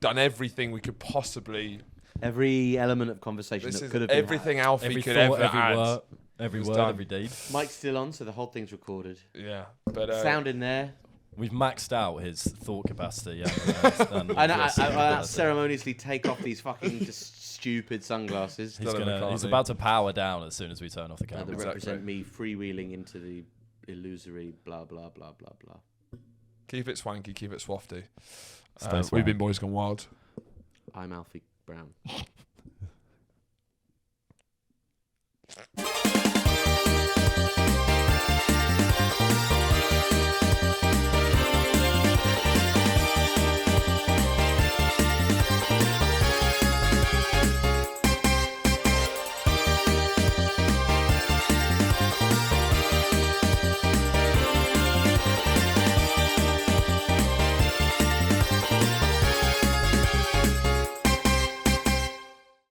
done everything we could possibly. Every element of conversation This that is could have been everything Alfie every could thought, ever every add. word, every was word, done. every deed. had. Mic's still on, so the whole thing's recorded. Yeah, but Sound in there. We've maxed out his thought capacity. And And I listening ability. ceremoniously take off these fucking just stupid sunglasses He's Done it he's McCartney. about to power down as soon as we turn off the that camera. Exactly. represent me freewheeling into the illusory blah blah blah blah blah. keep it swanky, keep it swafty. Stay We've swag. been Boys Gone Wild. I'm Alfie Brown.